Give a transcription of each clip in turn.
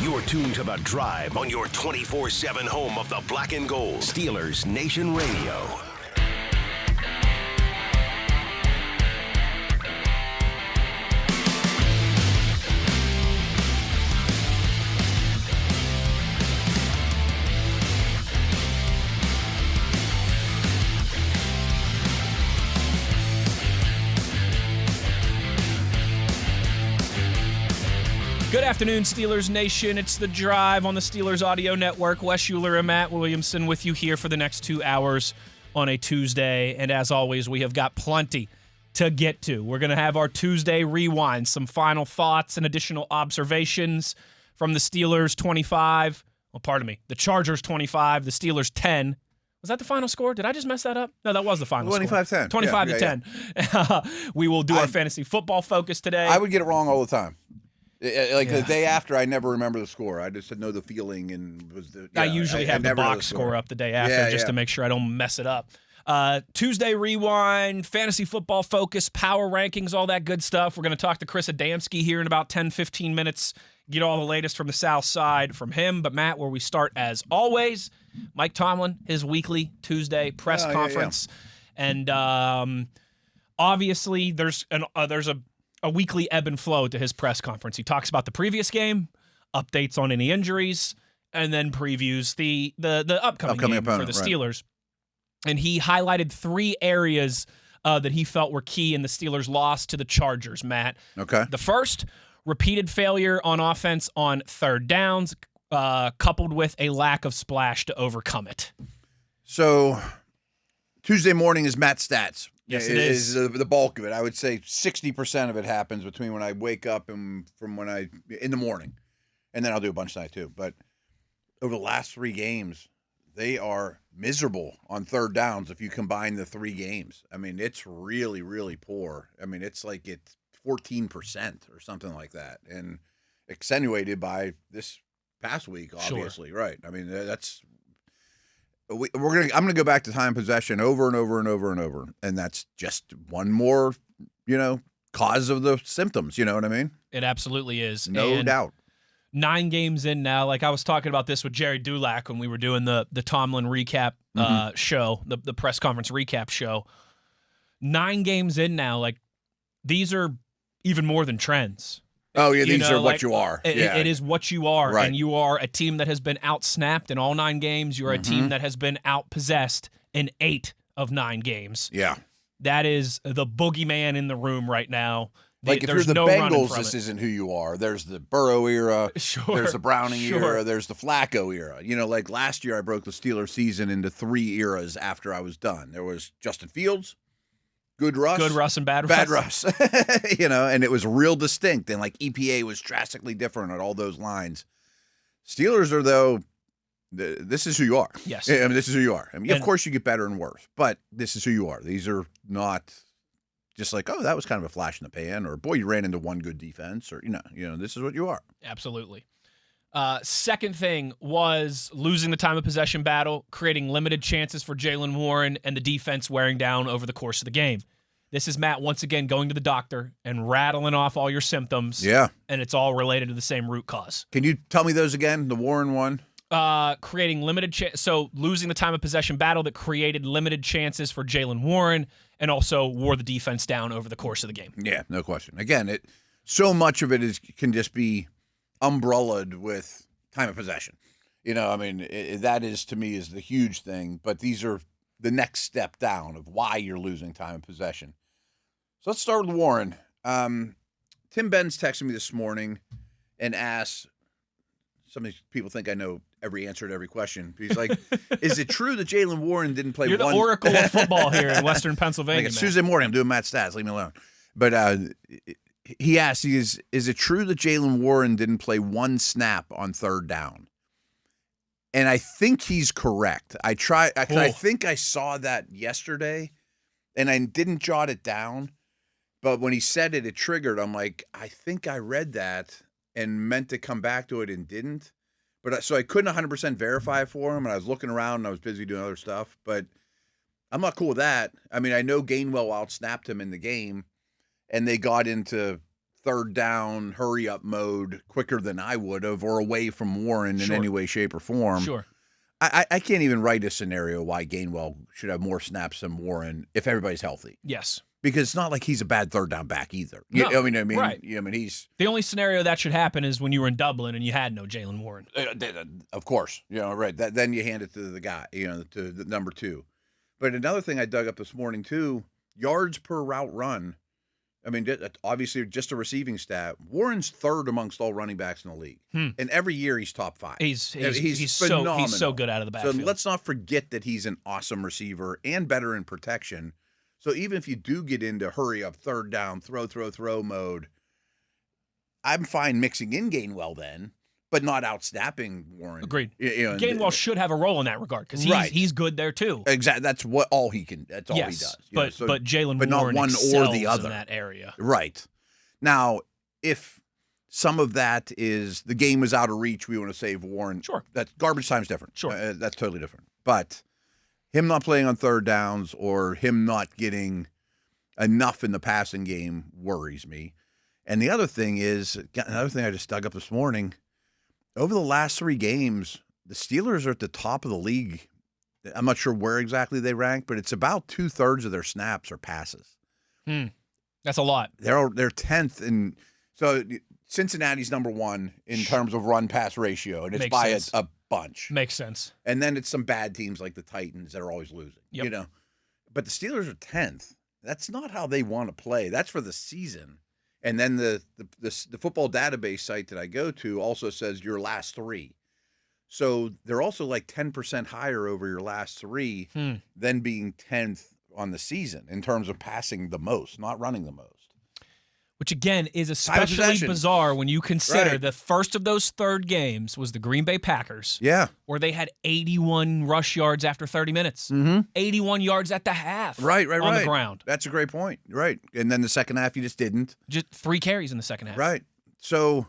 You're tuned to The Drive on your 24/7 home of the Black and Gold. Steelers Nation Radio. Good afternoon, Steelers Nation. It's The Drive on the Steelers Audio Network. Wes Uhler and Matt Williamson with you here for the next 2 hours on a Tuesday. And as always, we have got plenty to get to. We're going to have our Tuesday rewind, some final thoughts and additional observations from the Steelers 25. Well, pardon me, the Chargers 25, the Steelers 10. Was that the final score? Did I just mess that up? No, that was the final 25-10. 25-10. 25-10. We will do our fantasy football focus today. I would get it wrong all the time. The day after, I never remember the score. I just know the feeling and was the. I usually have the box score up the day after just to make sure I don't mess it up. Tuesday rewind, fantasy football focus, power rankings, all that good stuff. We're going to talk to Chris Adamski here in about 10-15 minutes. Get all the latest from the South Side from him. But Matt, where we start as always, Mike Tomlin, his weekly Tuesday press conference, and obviously there's a weekly ebb and flow to his press conference. He talks about the previous game, updates on any injuries, and then previews the upcoming game opponent, for the Steelers. Right. And he highlighted 3 areas that he felt were key in the Steelers' loss to the Chargers, Matt. Okay. The first, repeated failure on offense on third downs, coupled with a lack of splash to overcome it. So Tuesday morning is Matt's stats. Yes, it is. The bulk of it. I would say 60% of it happens between when I wake up and from when in the morning. And then I'll do a bunch tonight too. But over the last 3 games, they are miserable on third downs if you combine the 3 games. I mean, it's really, really poor. I mean, it's like it's 14% or something like that. And accentuated by this past week, obviously. Sure. Right. I mean, that's... I'm gonna go back to time possession over and over and over and over, and that's just one more, cause of the symptoms. You know what I mean? It absolutely is, no doubt. 9 games in now. Like I was talking about this with Jerry Dulac when we were doing the Tomlin recap show, the press conference recap show. 9 games in now, like these are even more than trends. Oh, yeah, these are what you are. It is what you are, right. And you are a team that has been out-snapped in all 9 games. You are a team that has been out-possessed in 8 of 9 games. Yeah. That is the boogeyman in the room right now. Like if you're the Bengals, this isn't who you are. There's the Burrow era. Sure. There's the Browning era. There's the Flacco era. Like last year I broke the Steelers season into 3 eras after I was done. There was Justin Fields, Good Russ, and bad Russ. And it was real distinct. And like EPA was drastically different on all those lines. Steelers are, though, this is who you are. Yes. I mean, this is who you are. I mean, of course you get better and worse, but this is who you are. These are not just like, oh, that was kind of a flash in the pan, or boy, you ran into one good defense, or, this is what you are. Absolutely. Second thing was losing the time of possession battle, creating limited chances for Jaylen Warren, and the defense wearing down over the course of the game. This is Matt once again going to the doctor and rattling off all your symptoms. Yeah. And it's all related to the same root cause. Can you tell me those again? The Warren one? Creating limited so losing the time of possession battle that created limited chances for Jaylen Warren and also wore the defense down over the course of the game. Yeah, no question. Again, so much of it can just be umbrellaed with time of possession. That is, to me, is the huge thing. But these are the next step down of why you're losing time of possession. So let's start with Warren. Tim Benz texted me this morning and asked, some of these people think I know every answer to every question. He's like, is it true that Jaylen Warren didn't play You're the oracle of football here in Western Pennsylvania. It's Tuesday morning. I'm doing Matt Stats. Leave me alone. But he asked, is it true that Jaylen Warren didn't play 1 snap on third down? And I think he's correct. I think I saw that yesterday, and I didn't jot it down. But when he said it, it triggered. I'm like, I think I read that and meant to come back to it and didn't. But so I couldn't 100% verify it for him, and I was looking around and I was busy doing other stuff. But I'm not cool with that. I mean, I know Gainwell outsnapped him in the game, and they got into third down, hurry up mode quicker than I would have, or away from Warren in any way, shape, or form. Sure. I can't even write a scenario why Gainwell should have more snaps than Warren if everybody's healthy. Yes. Because it's not like he's a bad third down back either. No, I mean, right. He's the only scenario that should happen is when you were in Dublin and you had no Jalen Warren. Of course, right. Then you hand it to the guy, to the number 2. But another thing I dug up this morning too, yards per route run. I mean, obviously, just a receiving stat. Warren's third amongst all running backs in the league, and every year he's top 5. He's phenomenal. He's so good out of the backfield. So let's not forget that he's an awesome receiver and better in protection. So even if you do get into hurry up, third down, throw mode, I'm fine mixing in Gainwell then, but not outsnapping Warren. Agreed. Gainwell should have a role in that regard because he's good there too. Exactly. That's all he can. That's all he does. But Jalen Warren not one or the other in that area. Right. Now, if some of that is the game is out of reach, we want to save Warren. Sure. That's garbage time's different. Sure. That's totally different. But him not playing on third downs or him not getting enough in the passing game worries me. And the other thing is, another thing I just dug up this morning, over the last 3 games, the Steelers are at the top of the league. I'm not sure where exactly they rank, but it's about 2/3 of their snaps are passes. That's a lot. They're 10th, and so Cincinnati's number 1 in terms of run-pass ratio, and it's Makes by sense. a bunch. Makes sense. And then it's some bad teams like the Titans that are always losing. Yep. But the Steelers are 10th. That's not how they want to play. That's for the season. And then the football database site that I go to also says your last 3. So they're also like 10% higher over your last 3 than being 10th on the season in terms of passing the most, not running the most. Which, again, is especially bizarre when you consider the first of those third games was the Green Bay Packers. Yeah. Where they had 81 rush yards after 30 minutes. 81 yards at the half. Right. On the ground. That's a great point. Right. And then the second half, you just didn't. Just 3 carries in the second half. Right. So,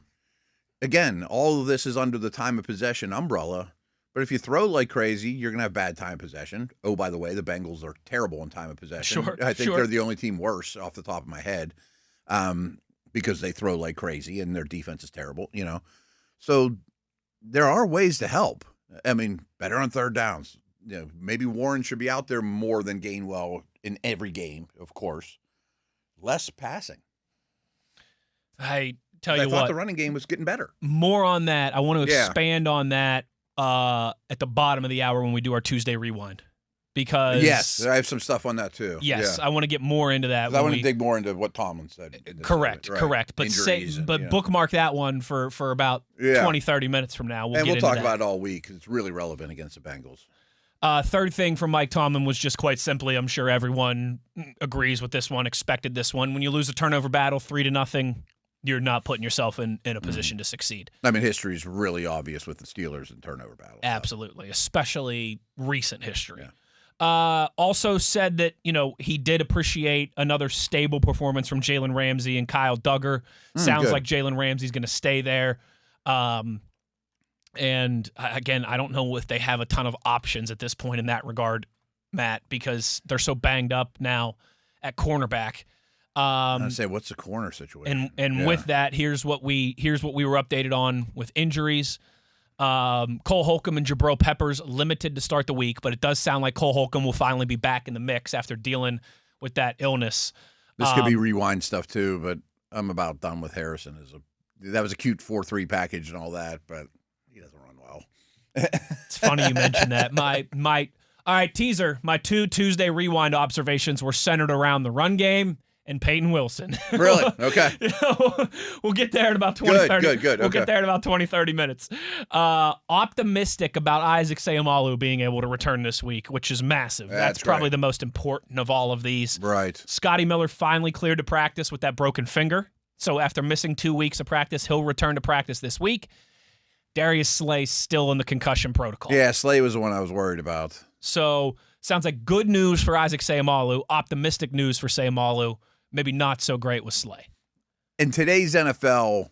again, all of this is under the time of possession umbrella. But if you throw like crazy, you're going to have bad time of possession. Oh, by the way, the Bengals are terrible in time of possession. Sure. I think they're the only team worse off the top of my head. Because they throw like crazy and their defense is terrible, So there are ways to help. I mean, better on third downs. Maybe Warren should be out there more than Gainwell in every game, of course. Less passing. I tell you I what. thought the running game was getting better. More on that. I want to expand on that at the bottom of the hour when we do our Tuesday Rewind. Because yes, I have some stuff on that too. Yes, I want to get more into that. I want to dig more into what Tomlin said. Correct. But bookmark that one for about 20, 30 minutes from now. We'll talk about it all week because it's really relevant against the Bengals. Third thing from Mike Tomlin was just quite simply, I'm sure everyone agrees with this one, expected this one. When you lose a turnover battle 3-0, you're not putting yourself in a position to succeed. I mean, history is really obvious with the Steelers and turnover battles. Absolutely, especially recent history. Yeah. Also said that, he did appreciate another stable performance from Jalen Ramsey and Kyle Duggar. Sounds like Jalen Ramsey's going to stay there. And again, I don't know if they have a ton of options at this point in that regard, Matt, because they're so banged up now at cornerback. I say, what's the corner situation? And with that, here's what we were updated on with injuries. Cole Holcomb and Jabril Peppers limited to start the week, but it does sound like Cole Holcomb will finally be back in the mix after dealing with that illness. This could be rewind stuff too, but I'm about done with Harrison. That was a cute 4-3 package and all that, but he doesn't run well. It's funny you mentioned that. All right, teaser. My 2 Tuesday Rewind observations were centered around the run game and Peyton Wilson. Really? Okay. We'll get there in about 20, 30. Good. We'll get there in about 20, 30 minutes. Optimistic about Isaac Seumalo being able to return this week, which is massive. That's probably the most important of all of these. Right. Scotty Miller finally cleared to practice with that broken finger. So after missing 2 weeks of practice, he'll return to practice this week. Darius Slay still in the concussion protocol. Yeah, Slay was the one I was worried about. So sounds like good news for Isaac Seumalo, optimistic news for Seumalo. Maybe not so great with Slay. In today's NFL,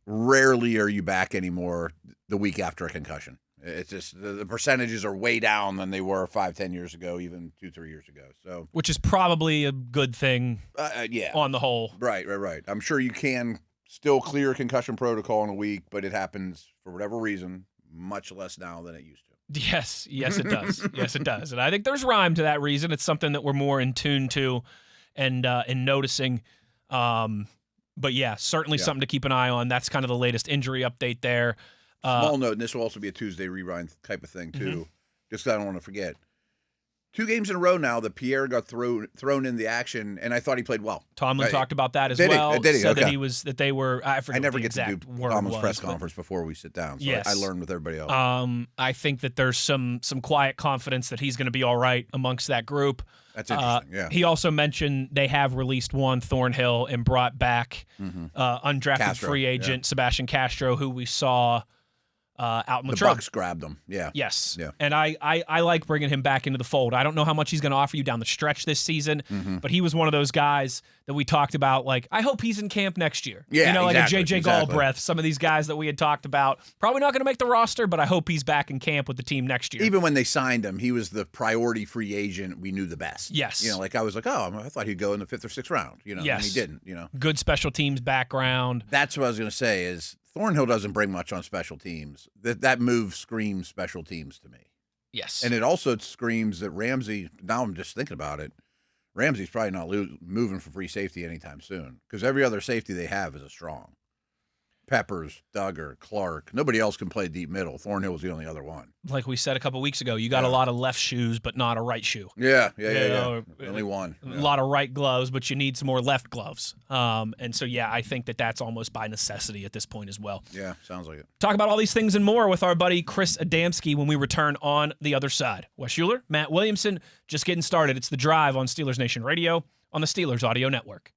rarely are you back anymore the week after a concussion. It's just the percentages are way down than they were 5-10 years ago, even 2-3 years ago. So, which is probably a good thing. Yeah, on the whole. Right. I'm sure you can still clear concussion protocol in a week, but it happens for whatever reason much less now than it used to. Yes, it does. Yes, it does. And I think there's rhyme to that reason. It's something that we're more in tune to and noticing. But yeah, certainly something to keep an eye on. That's kind of the latest injury update there. Small note, and this will also be a Tuesday rewind type of thing, too. Just I don't want to forget. 2 games in a row now that Pierre got thrown in the action, and I thought he played well. Tomlin talked about that as well. Did he? Said Okay. that they were. I never the get to do exact word Tomlin's was, press but- conference before we sit down, so Yes. I learned with everybody else. I think that there's some quiet confidence that he's going to be all right amongst that group. That's interesting. Yeah. He also mentioned they have released one Thornhill and brought back undrafted Castro, free agent Sebastian Castro, who we saw out in The Latrobe. Bucks grabbed him. Yeah. Yes. Yeah. And I like bringing him back into the fold. I don't know how much he's going to offer you down the stretch this season, but he was one of those guys that we talked about, like, I hope he's in camp next year. Yeah, like exactly, a J.J. Galbraith, some of these guys that we had talked about. Probably not going to make the roster, but I hope he's back in camp with the team next year. Even when they signed him, he was the priority free agent we knew the best. Yes. Like I was like, I thought he'd go in the 5th or 6th round, Yes. and he didn't, Good special teams background. That's what I was going to say is Thornhill doesn't bring much on special teams. That move screams special teams to me. Yes. And it also screams that Ramsey, now I'm just thinking about it, Ramsey's probably not moving for free safety anytime soon because every other safety they have is a strong. Peppers, Duggar, Clark. Nobody else can play deep middle. Thornhill was the only other one. Like we said a couple weeks ago, you got a lot of left shoes, but not a right shoe. Yeah. Only one. A lot of right gloves, but you need some more left gloves. And so, I think that's almost by necessity at this point as well. Yeah, sounds like it. Talk about all these things and more with our buddy Chris Adamski when we return on the other side. Wes Uhler, Matt Williamson, just getting started. It's The Drive on Steelers Nation Radio on the Steelers Audio Network.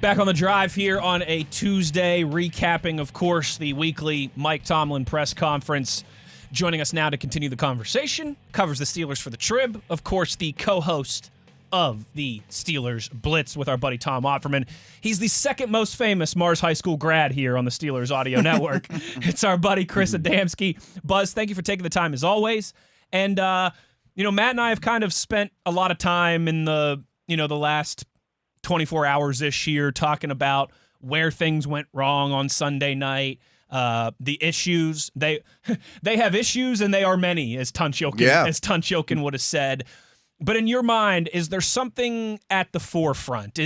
Back on the drive here on a Tuesday, recapping, of course, the weekly Mike Tomlin press conference. Joining us now to continue the conversation, covers the Steelers for the Trib, of course, the co-host of the Steelers Blitz with our buddy Tom Otterman. He's the second most famous Mars High School grad here on the Steelers Audio Network. It's our buddy Chris Adamski. Buzz, thank you for taking the time as always. And, Matt and I have kind of spent a lot of time in the last 24 hours this year talking about where things went wrong on Sunday night, the issues. They have issues, and they are many, as Tunchilkin would have said. But in your mind, is there something at the forefront?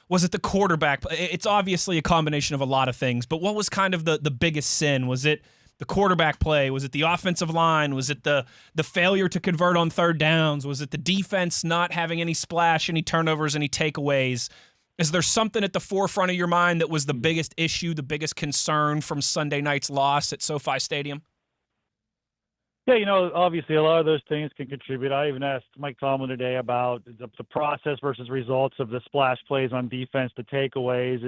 Was it the quarterback? It's obviously a combination of a lot of things, but what was kind of the biggest sin? Was it the quarterback play? Was it the offensive line? Was it the failure to convert on third downs? Was it the defense not having any splash, any turnovers, any takeaways? Is there something at the forefront of your mind that was the biggest issue, the biggest concern from Sunday night's loss at SoFi Stadium? Yeah, obviously a lot of those things can contribute. I even asked Mike Tomlin today about the process versus results of the splash plays on defense, the takeaways.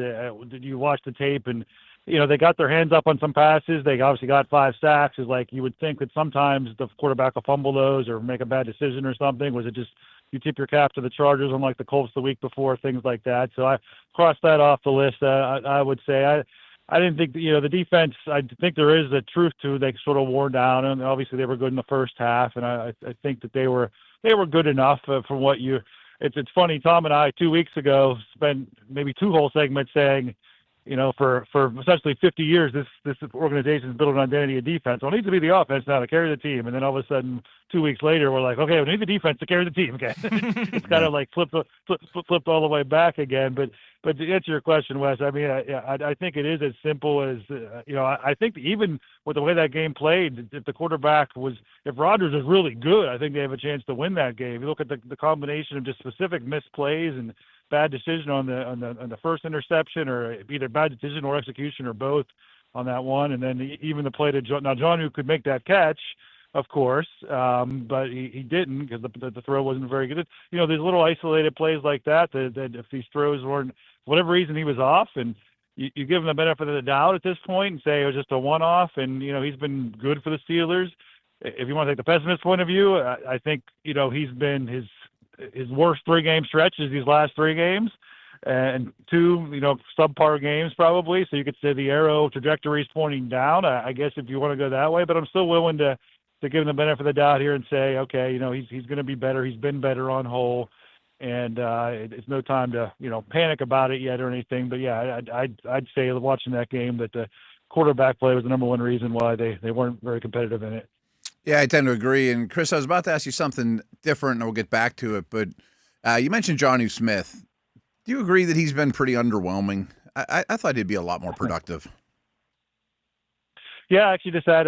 Did you watch the tape? And, they got their hands up on some passes. They obviously got 5 sacks. It's like you would think that sometimes the quarterback will fumble those or make a bad decision or something. Was it just you tip your cap to the Chargers unlike the Colts the week before, things like that? So I crossed that off the list. I would say I didn't think, the defense, I think there is a truth to they sort of wore down, and obviously they were good in the first half, and I think that they were good enough from what it's funny, Tom and I 2 weeks ago spent maybe 2 whole segments saying, for essentially 50 years, this organization is built an identity of defense. Well, it needs to be the offense now to carry the team, and then all of a sudden 2 weeks later, we're like, okay, we need the defense to carry the team again. It's kind of like flipped all the way back again, but to answer your question, Wes, I mean, I think it is as simple as, I think even with the way that game played, if the quarterback if Rodgers is really good, I think they have a chance to win that game. You look at the combination of just specific missed plays and bad decision on the first interception, or either bad decision or execution or both on that one. And then even the play to John, who could make that catch, of course, but he didn't because the throw wasn't very good. There's little isolated plays like that if these throws weren't, for whatever reason, he was off. And you give him the benefit of the doubt at this point and say it was just a one-off, and he's been good for the Steelers. If you want to take the pessimist point of view, I think he's been his worst 3-game stretches these last 3 games, and 2 subpar games probably. So you could say the arrow trajectory is pointing down. I guess if you want to go that way, but I'm still willing to give him the benefit of the doubt here and say, okay, he's going to be better. He's been better on whole. And it's no time to panic about it yet or anything. But yeah, I'd say watching that game that the quarterback play was the number one reason why they weren't very competitive in it. Yeah, I tend to agree. And Chris, I was about to ask you something different, and we'll get back to it. But you mentioned Johnny Smith. Do you agree that he's been pretty underwhelming? I thought he'd be a lot more productive. Yeah, I actually just had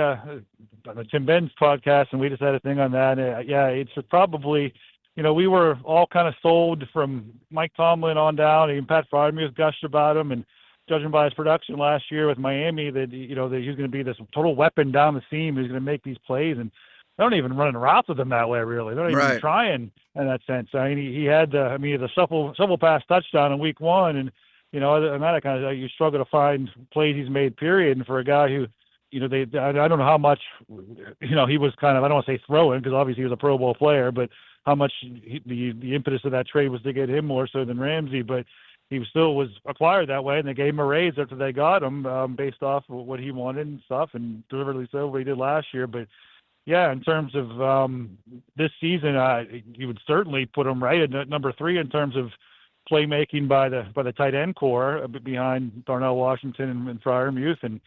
Tim Ben's podcast, and we just had a thing on that. Yeah, it's probably. We were all kind of sold from Mike Tomlin on down. Even Pat Freiermuth gushed about him, and judging by his production last year with Miami, that that he's going to be this total weapon down the seam. He's going to make these plays, and they don't even run routes with him that way. Really, they're not even trying in that sense. I mean, he had the shuffle pass touchdown in week 1, and other than that, kind of you struggle to find plays he's made. Period. And for a guy who I don't know how much he was kind of, I don't want to say throwing, because obviously he was a Pro Bowl player, but how much the impetus of that trade was to get him more so than Ramsey, but he still was acquired that way, and they gave him a raise after they got him based off of what he wanted and stuff, and deliberately so what he did last year. But yeah, in terms of this season, you would certainly put him right at number 3 in terms of playmaking by the tight end core behind Darnell Washington and Freiermuth, and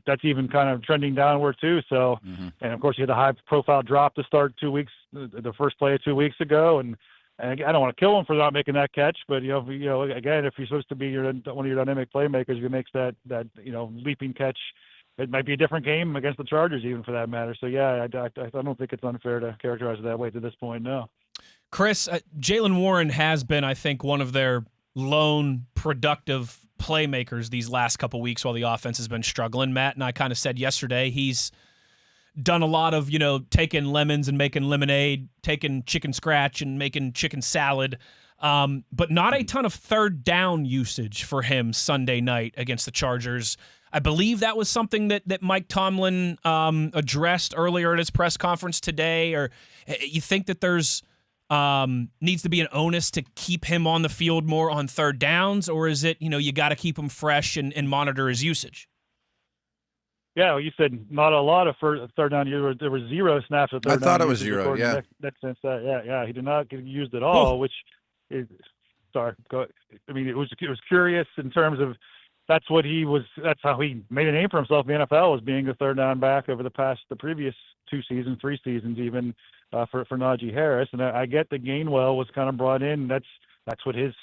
that's even kind of trending downward too. So, and of course, he had a high-profile drop to start 2 weeks, the first play of 2 weeks ago, and I don't want to kill him for not making that catch, but again, if you're supposed to be one of your dynamic playmakers who makes that leaping catch, it might be a different game against the Chargers, even for that matter. So yeah, I don't think it's unfair to characterize it that way to this point. No, Chris, Jaylen Warren has been, I think, one of their lone productive playmakers these last couple weeks while the offense has been struggling. Matt and I kind of said yesterday he's done a lot of, taking lemons and making lemonade, taking chicken scratch and making chicken salad, but not a ton of third down usage for him Sunday night against the Chargers. I believe that was something that Mike Tomlin addressed earlier at his press conference today, or you think that there's needs to be an onus to keep him on the field more on third downs, or is it, you got to keep him fresh and monitor his usage? Yeah, well, you said not a lot of third down. There were 0 snaps of third down. I thought it was 0, yeah. That sense that, yeah, he did not get used at all, which is, it was curious in terms of that's how he made a name for himself in the NFL, was being a third down back over the previous 2 seasons, 3 seasons even, for Najee Harris. And I get that Gainwell was kind of brought in. That's what his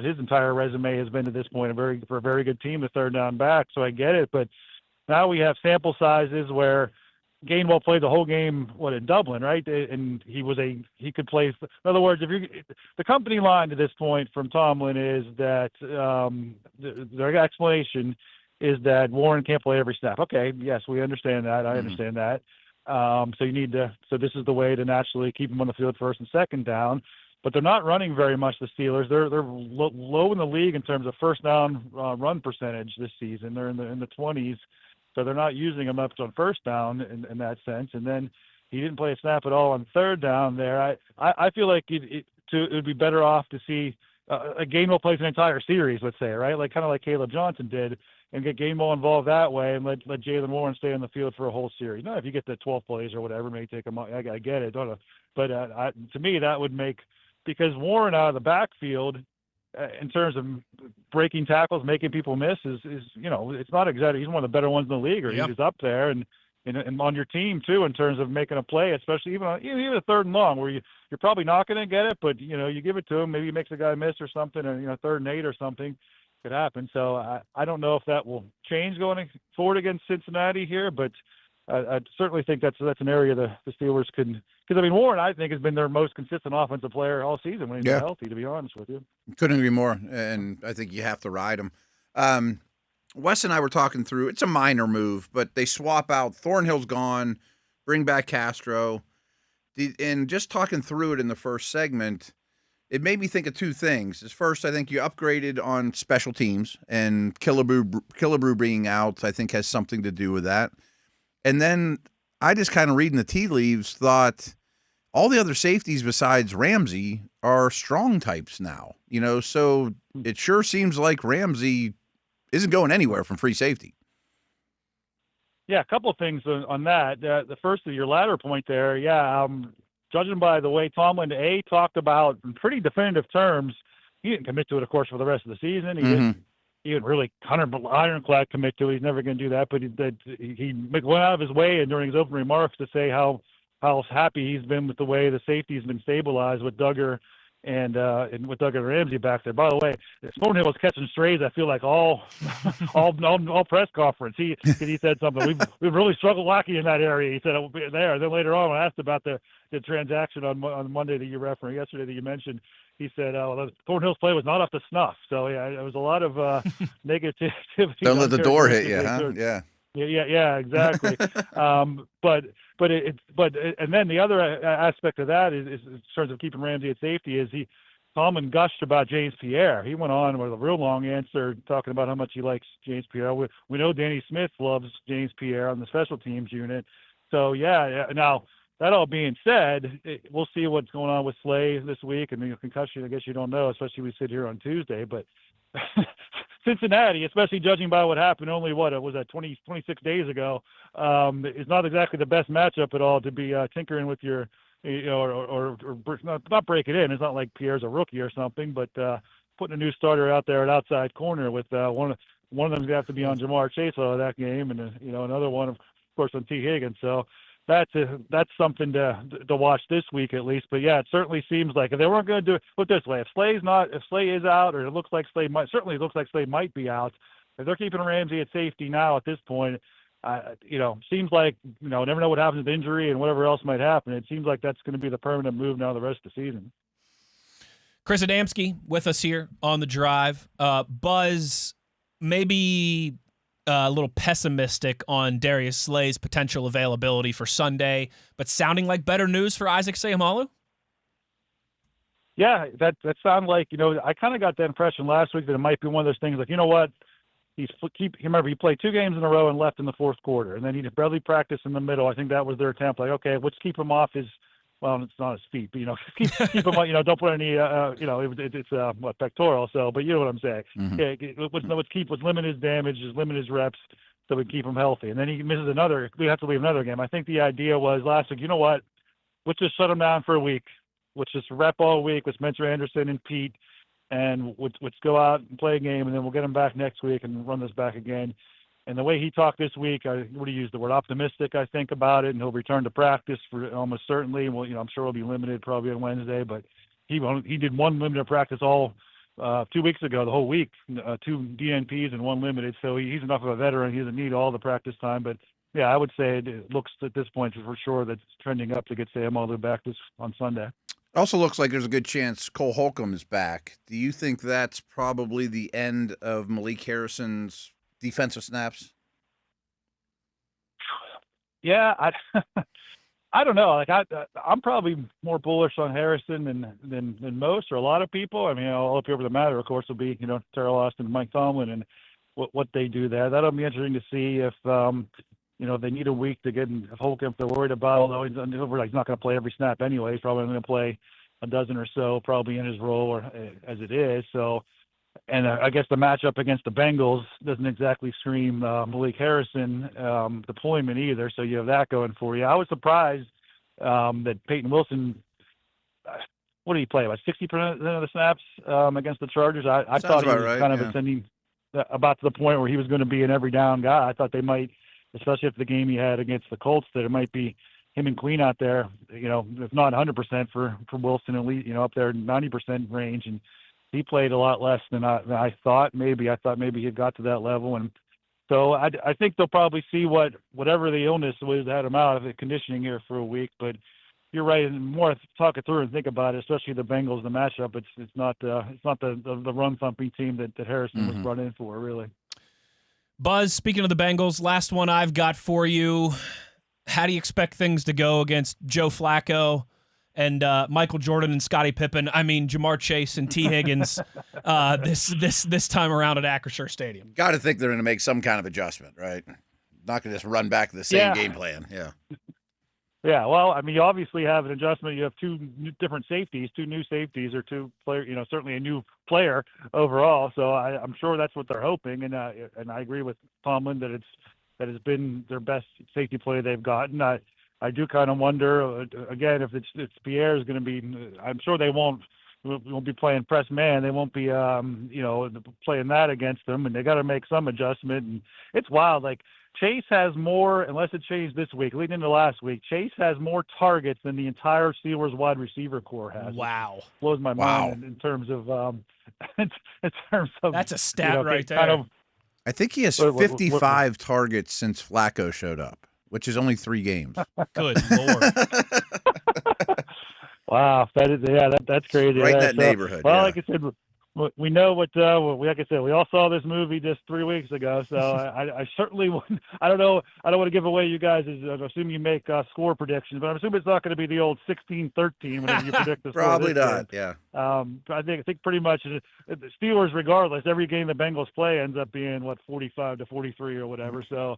entire resume has been to this point. For a very good team, the third down back. So I get it, but now we have sample sizes where Gainwell played the whole game, in Dublin, right? And he could play. In other words, the company line to this point from Tomlin is that their explanation is that Warren can't play every snap. Okay, yes, we understand that. I understand that. So this is the way to naturally keep him on the field first and second down. But they're not running very much, the Steelers. They're low in the league in terms of first down run percentage this season. They're in the 20s. So they're not using him up on first down in that sense. And then he didn't play a snap at all on third down there. I feel like it would be better off to see a Gainwell plays an entire series, let's say, right? Kind of like Caleb Johnson did, and get Gainwell involved that way, and let Jaylen Warren stay on the field for a whole series. Now, if you get the 12 plays or whatever, maybe take him. I get it, don't know. But to me, that would make, because Warren out of the backfield, in terms of breaking tackles, making people miss, is it's not exactly, he's one of the better ones in the league, or he's up there, and on your team too, in terms of making a play, especially even a third and long, where you're probably not going to get it, but you give it to him, maybe he makes a guy miss or something, or third and 8 or something could happen. So I don't know if that will change going forward against Cincinnati here, but I certainly think that's an area the Steelers can, because Warren, I think, has been their most consistent offensive player all season when he's been healthy, to be honest with you. Couldn't agree more, and I think you have to ride him. Wes and I were talking through, it's a minor move, but they swap out, Thornhill's gone, bring back Castro, and just talking through it in the first segment, it made me think of two things. First, I think you upgraded on special teams, and Killebrew being out, I think, has something to do with that. And then I just kind of reading the tea leaves thought all the other safeties besides Ramsey are strong types now. So it sure seems like Ramsey isn't going anywhere from free safety. Yeah, a couple of things on that. The first of your latter point there, judging by the way Tomlin talked about in pretty definitive terms, he didn't commit to it, of course, for the rest of the season. He didn't really ironclad commit to it. He's never going to do that. But he went out of his way and during his opening remarks to say how happy he's been with the way the safety's been stabilized with Duggar and with Duggar and Ramsey back there. By the way, Thornhill was catching strays. I feel like all press conference. He said something. We've really struggled lacking in that area. He said it will be there. Then later on, when I asked about the transaction on Monday that you referenced, yesterday that you mentioned, he said, Thornhill's play was not up to snuff. So yeah, there was a lot of negativity. Don't let the door hit you, huh? Yeah. Yeah, exactly. But and then the other aspect of that is in terms of keeping Ramsey at safety is Tomlin gushed about James Pierre. He went on with a real long answer talking about how much he likes James Pierre. We know Danny Smith loves James Pierre on the special teams unit. So yeah. Now that all being said, we'll see what's going on with Slay this week. And concussion, I guess you don't know, especially we sit here on Tuesday, but. Cincinnati, especially judging by what happened only 26 days ago, is not exactly the best matchup at all to be tinkering with your, or not breaking in. It's not like Pierre's a rookie or something, but putting a new starter out there at outside corner with one of them's going to have to be on Jamar Chase out of that game, and another one, of course, on T. Higgins. So that's something to watch this week at least. But yeah, it certainly seems like if they weren't going to do it, put it this way: if Slay is out, or it looks like Slay might be out. If they're keeping Ramsey at safety now at this point, seems like never know what happens with injury and whatever else might happen. It seems like that's going to be the permanent move now the rest of the season. Chris Adamski with us here on the drive. Buzz, maybe a little pessimistic on Darius Slay's potential availability for Sunday, but sounding like better news for Isaac Seumalo? Yeah, that sounded like, I kind of got that impression last week that it might be one of those things like, what, remember he played 2 games in a row and left in the fourth quarter, and then he barely practiced in the middle. I think that was their attempt. Like, okay, let's keep him off his, well, it's not his feet, but keep him on. Don't put any, it's pectoral. So, but you know what I'm saying. Mm-hmm. Let's limit his damage, limit his reps, so we keep him healthy. And then he misses another. We have to leave another game. I think the idea was last week. You know what? Let's just shut him down for a week. Let's just rep all week. Let's mentor Anderson and Pete, and let's go out and play a game, and then we'll get him back next week and run this back again. And the way he talked this week, what he used the word optimistic, I think, about it, and he'll return to practice for almost certainly. Well, I'm sure he'll be limited probably on Wednesday, but he did one limited practice all 2 weeks ago, the whole week, 2 DNPs and 1 limited. So he's enough of a veteran. He doesn't need all the practice time. But yeah, I would say it looks at this point for sure that it's trending up to get Seumalo back on Sunday. Also looks like there's a good chance Cole Holcomb is back. Do you think that's probably the end of Malik Harrison's defensive snaps? Yeah, I don't know. Like I'm probably more bullish on Harrison than most or a lot of people. I mean, all up here over the matter, of course, will be Terrell Austin and Mike Tomlin and what they do there. That'll be interesting to see if they need a week to get Holcomb if they're worried about. Although he's not going to play every snap anyway. He's probably going to play a dozen or so, probably in his role or as it is. So. And I guess the matchup against the Bengals doesn't exactly scream Malik Harrison deployment either. So you have that going for you. I was surprised that Peyton Wilson, what did he play, about 60% of the snaps against the Chargers? I thought he was right, kind of ascending about to the point where he was going to be an every down guy. I thought they might, especially after the game he had against the Colts, that it might be him and Queen out there, if not 100% for Wilson, at least, up there 90% range. And he played a lot less than I thought. Maybe I thought maybe he got to that level, and so I think they'll probably see whatever the illness was that had him out of the conditioning here for a week. But you're right, and more talk it through and think about it, especially the Bengals, the matchup. It's not the run thumping team that Harrison was brought in for, really. Buzz, speaking of the Bengals, last one I've got for you. How do you expect things to go against Joe Flacco and Michael Jordan and Scottie Pippen. I mean, Jamar Chase and T. Higgins this time around at Acrisure Stadium. Got to think they're going to make some kind of adjustment, right? Not going to just run back to the same game plan. Yeah. Yeah, well, I mean, you obviously have an adjustment. You have two new safeties, or two players. Certainly a new player overall. So I'm sure that's what they're hoping. And I agree with Tomlin that it's been their best safety play they've gotten. I do kind of wonder again if it's Pierre is going to be. I'm sure they won't be playing press man. They won't be playing that against them, and they got to make some adjustment. And it's wild, like. Chase has more, unless it changed this week, leading into last week, Chase has more targets than the entire Steelers wide receiver core has. Wow. Blows my mind in terms of that's a stat right there. I think he has 55 targets since Flacco showed up, which is only 3 games. Good Lord. Wow. That's crazy. Right in that neighborhood. Well, like I said, we know what like I said, we all saw this movie just 3 weeks ago. So I certainly wouldn't. I don't want to give away you guys. I assume you make score predictions, but I'm assuming it's not going to be the old 16-13 whenever you predict the score. Probably not. Game. Yeah. I think pretty much the Steelers, regardless, every game the Bengals play ends up being 45-43 or whatever. So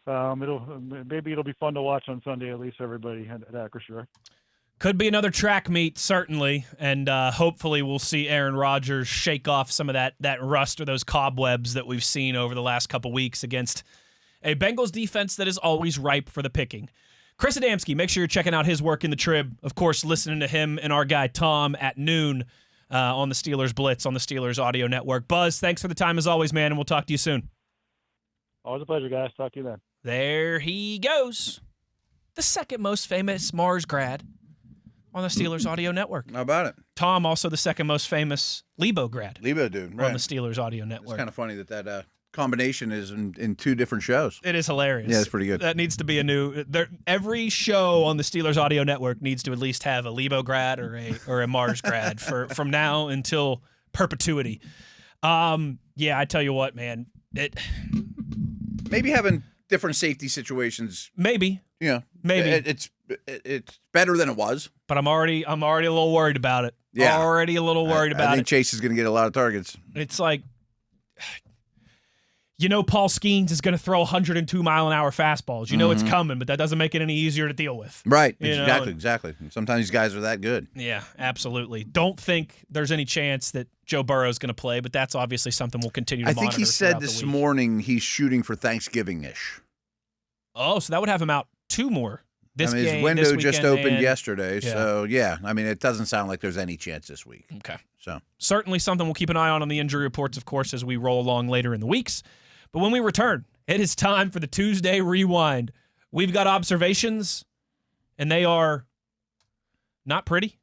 it'll be fun to watch on Sunday, at least for everybody at Acrisure. Could be another track meet, certainly, and hopefully we'll see Aaron Rodgers shake off some of that rust or those cobwebs that we've seen over the last couple weeks against a Bengals defense that is always ripe for the picking. Chris Adamski, make sure you're checking out his work in the Trib. Of course, listening to him and our guy Tom at noon on the Steelers Blitz on the Steelers Audio Network. Buzz, thanks for the time as always, man, and we'll talk to you soon. Always a pleasure, guys. Talk to you then. There he goes. The second most famous Mars grad on the Steelers Audio Network. How about it? Tom, also the second most famous Lebo grad. Lebo dude, right. On the Steelers Audio Network. It's kind of funny that combination is in 2 different shows. It is hilarious. Yeah, it's pretty good. That needs to be a new. Every show on the Steelers Audio Network needs to at least have a Lebo grad or a Mars grad from now until perpetuity. Yeah, I tell you what, man. Maybe having different safety situations. Maybe. Yeah. Maybe. It's better than it was. But I'm already a little worried about it. Yeah. Already a little worried about it. I think Chase is going to get a lot of targets. It's like, Paul Skeens is going to throw 102-mile-an-hour fastballs. It's coming, but that doesn't make it any easier to deal with. Right. Exactly. Sometimes these guys are that good. Yeah, absolutely. Don't think there's any chance that Joe Burrow is going to play, but that's obviously something we'll continue to monitor. I think he said this morning he's shooting for Thanksgiving-ish. Oh, so that would have him out 2 more. His window just opened yesterday, so yeah. I mean, it doesn't sound like there's any chance this week. Okay. So certainly something we'll keep an eye on the injury reports, of course, as we roll along later in the weeks. But when we return, it is time for the Tuesday Rewind. We've got observations, and they are not pretty.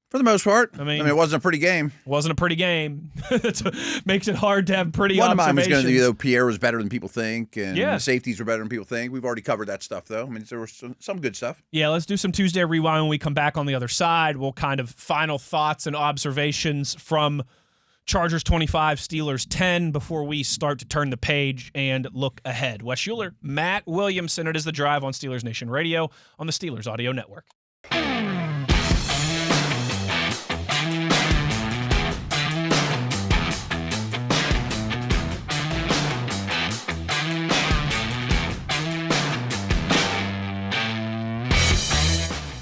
For the most part. I mean, it wasn't a pretty game. Wasn't a pretty game. That makes it hard to have pretty One observations. of mine was going to be, Pierre was better than people think, and the safeties were better than people think. We've already covered that stuff, though. I mean, there was some good stuff. Yeah, let's do some Tuesday Rewind when we come back on the other side. We'll kind of final thoughts and observations from Chargers 25, Steelers 10 before we start to turn the page and look ahead. Wes Uhler, Matt Williamson. It is The Drive on Steelers Nation Radio on the Steelers Audio Network.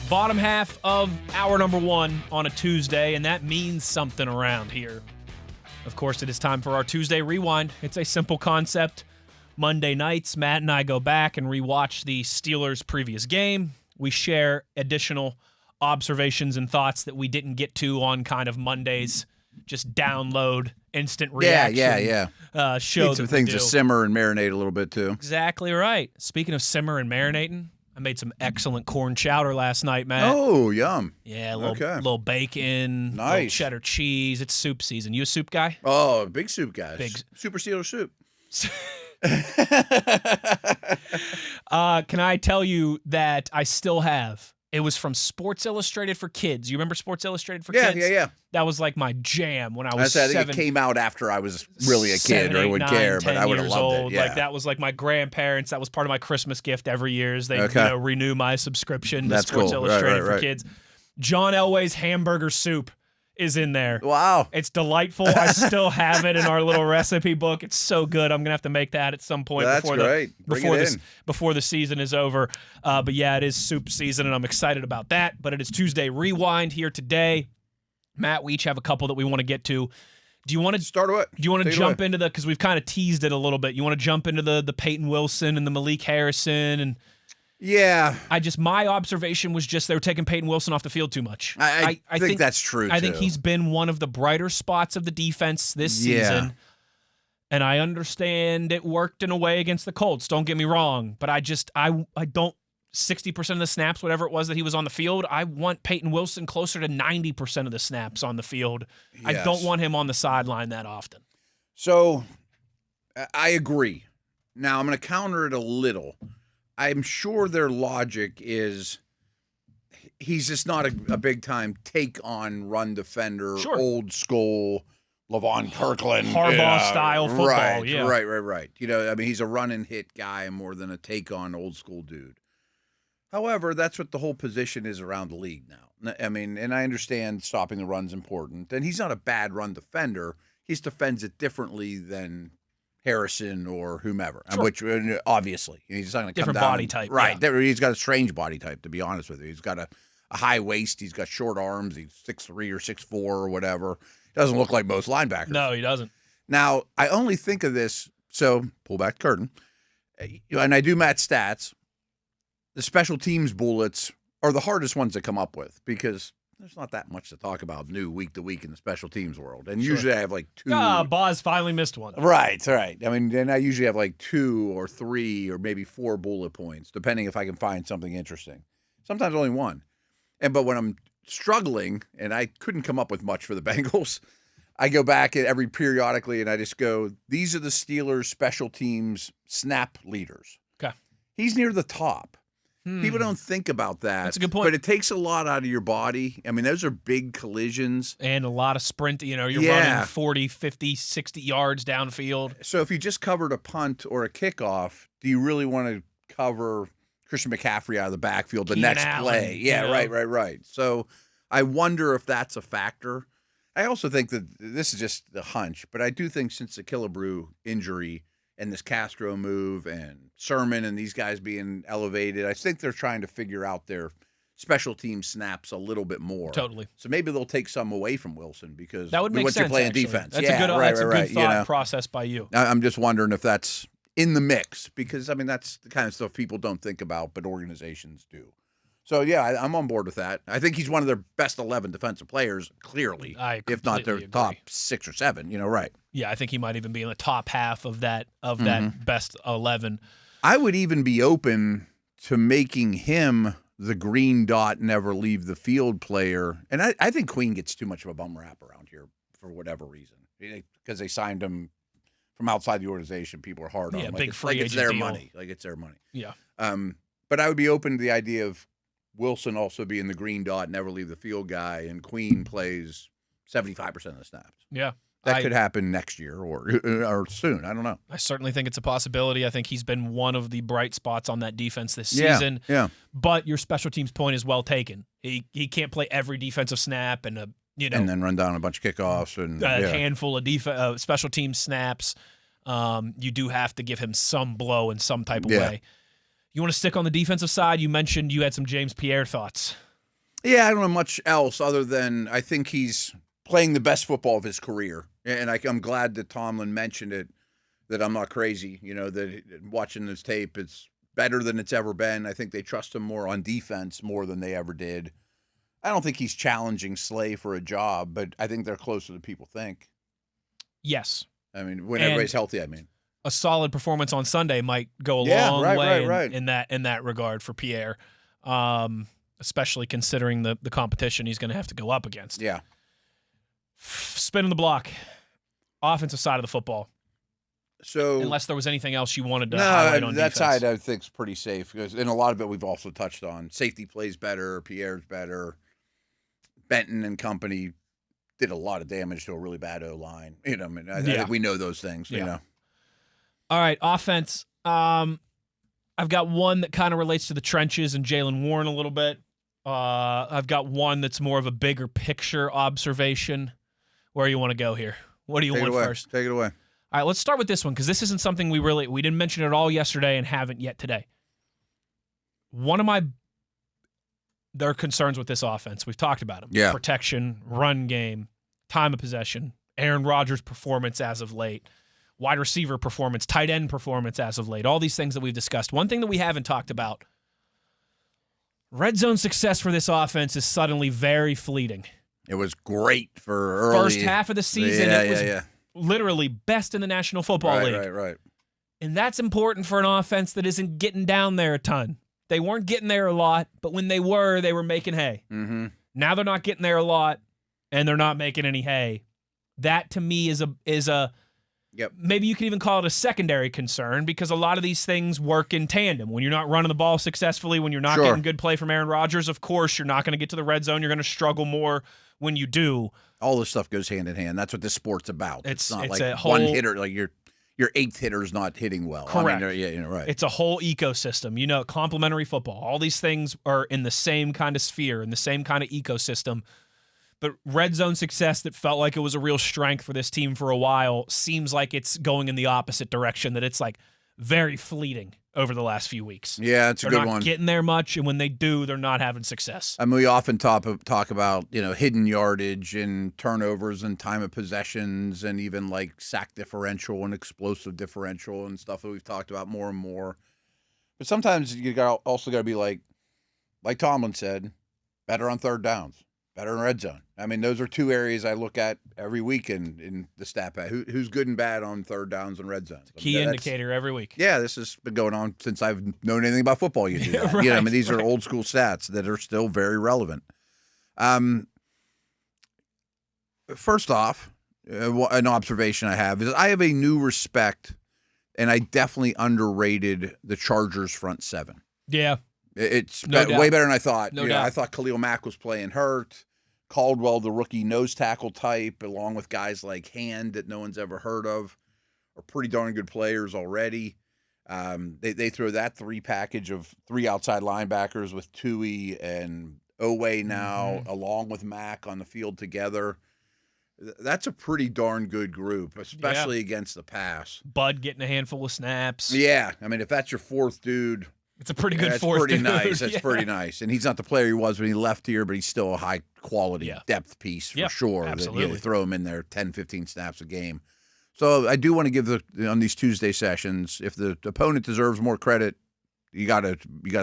Bottom half of hour number 1 on a Tuesday, and that means something around here. Of course, it is time for our Tuesday Rewind. It's a simple concept. Monday nights, Matt and I go back and rewatch the Steelers' previous game. We share additional observations and thoughts that we didn't get to on kind of Monday's just download, instant reaction show. Need some things to simmer and marinate a little bit, too. Exactly right. Speaking of simmer and marinating, I made some excellent corn chowder last night, Matt. Oh, yum. Yeah, a little bacon, nice. Little cheddar cheese. It's soup season. You a soup guy? Oh, big soup guy. Big. Super Steeler soup. Can I tell you that I still have It was from Sports Illustrated for Kids. You remember Sports Illustrated for Yeah, Kids? yeah. That was like my jam when I was I think it came out after I was really a kid 7, or 8, would 9, care, 10 but I would have years loved old. it. Yeah. Like that was like my grandparents. That was part of my Christmas gift every year. Is they renew my subscription to That's Sports cool. Illustrated Right. for Kids. John Elway's hamburger soup is in there. Wow. It's delightful. I still have it in our little recipe book. It's so good. I'm gonna have to make that at some point That's great. before the season is over. But yeah, it is soup season, and I'm excited about that. But it is Tuesday Rewind here today. Matt, we each have a couple that we want to get to. Do you want to start what? Do you want to jump into because we've kind of teased it a little bit? You want to jump into the Peyton Wilson and the Malik Harrison and. Yeah. My observation was just they were taking Peyton Wilson off the field too much. I think that's true, I think he's been one of the brighter spots of the defense this season. And I understand it worked in a way against the Colts. Don't get me wrong. But I don't 60% of the snaps, whatever it was that he was on the field, I want Peyton Wilson closer to 90% of the snaps on the field. Yes. I don't want him on the sideline that often. So I agree. Now I'm going to counter it a little. I'm sure their logic is he's just not a big-time take-on run defender, old school, Levon Kirkland. Harbaugh-style football, right, yeah. Right. He's a run-and-hit guy more than a take-on old-school dude. However, that's what the whole position is around the league now. I mean, and I understand stopping the run's important. And he's not a bad run defender. He just defends it differently than Harrison or whomever, which obviously he's not going to come down. Different body type. Right. Yeah. He's got a strange body type, to be honest with you. He's got a high waist. He's got short arms. He's 6'3" or 6'4" or whatever. Doesn't look like most linebackers. No, he doesn't. Now, I only think of this, so pull back the curtain, and I do Matt's stats. The special teams bullets are the hardest ones to come up with because there's not that much to talk about new week to week in the special teams world. And usually I have like 2. Boz finally missed one. Right. I mean, and I usually have like 2 or 3 or maybe 4 bullet points, depending if I can find something interesting. Sometimes only 1. But when I'm struggling, and I couldn't come up with much for the Bengals, I go back every periodically and I just go, these are the Steelers special teams snap leaders. Okay. He's near the top. People don't think about that. That's a good point. But it takes a lot out of your body. I mean, those are big collisions. And a lot of sprint. You're running 40, 50, 60 yards downfield. So if you just covered a punt or a kickoff, do you really want to cover Christian McCaffrey out of the backfield the next play? Yeah, right. So I wonder if that's a factor. I also think that this is just a hunch, but I do think since the Killebrew injury and this Castro move and Sermon and these guys being elevated, I think they're trying to figure out their special team snaps a little bit more. Totally. So maybe they'll take some away from Wilson because that would make sense, you're playing actually. defense. That's a good thought process by you. I'm just wondering if that's in the mix because, I mean, that's the kind of stuff people don't think about, but organizations do. So, yeah, I'm on board with that. I think he's one of their best 11 defensive players, clearly, if not their top 6 or 7, right. Yeah, I think he might even be in the top half of that best 11. I would even be open to making him the green dot, never leave the field player. And I think Queen gets too much of a bum rap around here for whatever reason. Because they signed him from outside the organization. People are hard on him. Big free agent it's their deal. money. Like it's their money. Yeah. But I would be open to the idea of Wilson also being the green dot, never leave the field guy, and Queen plays 75% of the snaps. Yeah. That could happen next year or soon. I don't know. I certainly think it's a possibility. I think he's been one of the bright spots on that defense this season. Yeah. But your special teams point is well taken. He can't play every defensive snap and and then run down a bunch of kickoffs and a handful of special team snaps. You do have to give him some blow in some type of way. You want to stick on the defensive side? You mentioned you had some James Pierre thoughts. Yeah, I don't know much else other than I think he's playing the best football of his career. And I'm glad that Tomlin mentioned it, that I'm not crazy, that watching this tape, it's better than it's ever been. I think they trust him more on defense more than they ever did. I don't think he's challenging Slay for a job, but I think they're closer than people think. Yes. I mean, when everybody's healthy, a solid performance on Sunday might go a long way right. in that regard for Pierre, especially considering the competition he's going to have to go up against. Yeah. Spinning the block, offensive side of the football. So unless there was anything else you wanted to highlight on that defense. side I think is pretty safe because in a lot of it we've also touched on. Safety plays better, Pierre's better, Benton and company did a lot of damage to a really bad O-line. I think we know those things. All right, offense. I've got one that kind of relates to the trenches and Jaylen Warren a little bit. I've got one that's more of a bigger picture observation. Where do you want to go here? What do you want first? Take it away. All right, let's start with this one because this isn't something we didn't mention at all yesterday and haven't yet today. There are concerns with this offense. We've talked about them. Yeah. Protection, run game, time of possession, Aaron Rodgers' performance as of late, wide receiver performance, tight end performance as of late, all these things that we've discussed. One thing that we haven't talked about, red zone success for this offense is suddenly very fleeting. It was great for early. First half of the season, it was literally best in the National Football League. Right. And that's important for an offense that isn't getting down there a ton. They weren't getting there a lot, but when they were making hay. Mm-hmm. Now they're not getting there a lot, and they're not making any hay. That, to me, is a maybe you could even call it a secondary concern because a lot of these things work in tandem. When you're not running the ball successfully, when you're not getting good play from Aaron Rodgers, of course, you're not going to get to the red zone. You're going to struggle more when you do. All this stuff goes hand in hand. That's what this sport's about. It's not like a whole, one hitter, like your eighth hitter's not hitting well. Correct. I mean, right. It's a whole ecosystem. Complementary football. All these things are in the same kind of sphere, in the same kind of ecosystem. But red zone success that felt like it was a real strength for this team for a while seems like it's going in the opposite direction, that it's like very fleeting over the last few weeks. Yeah, it's a good one. They're not getting there much, and when they do, they're not having success. I mean, we often talk about, hidden yardage and turnovers and time of possessions and even like sack differential and explosive differential and stuff that we've talked about more and more. But sometimes you also got to be like Tomlin said, better on third downs. Better in red zone. I mean, those are two areas I look at every week in the stat pad. Who's good and bad on third downs and red zones? Key indicator every week. Yeah, this has been going on since I've known anything about football. You do that. Right, these are old school stats that are still very relevant. First off, an observation I have is I have a new respect, and I definitely underrated the Chargers front seven. Yeah. It's No way better than I thought. No doubt. I thought Khalil Mack was playing hurt. Caldwell, the rookie nose tackle type, along with guys like Hand that no one's ever heard of, are pretty darn good players already. They throw that three package of three outside linebackers with Tui and Owe now, along with Mack on the field together. That's a pretty darn good group, especially against the pass. Bud getting a handful of snaps. Yeah, I mean, if that's your fourth dude, it's a pretty good that's fourth pretty dude. nice. That's pretty nice. And he's not the player he was when he left here, but he's still a high-quality depth piece for sure. Absolutely. That, throw him in there 10, 15 snaps a game. So I do want to give on these Tuesday sessions, if the opponent deserves more credit, you got to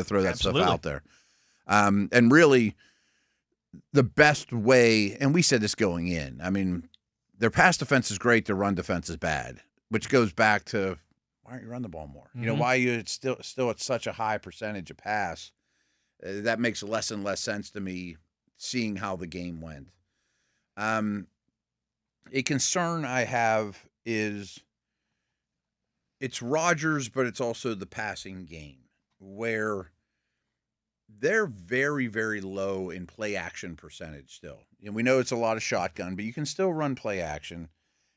throw that stuff out there. And really, the best way, and we said this going in, I mean, their pass defense is great, their run defense is bad, which goes back to, why aren't you running the ball more? Why you still at such a high percentage of pass? That makes less and less sense to me, seeing how the game went. A concern I have is it's Rodgers, but it's also the passing game, where they're very, very low in play action percentage still. And we know it's a lot of shotgun, but you can still run play action.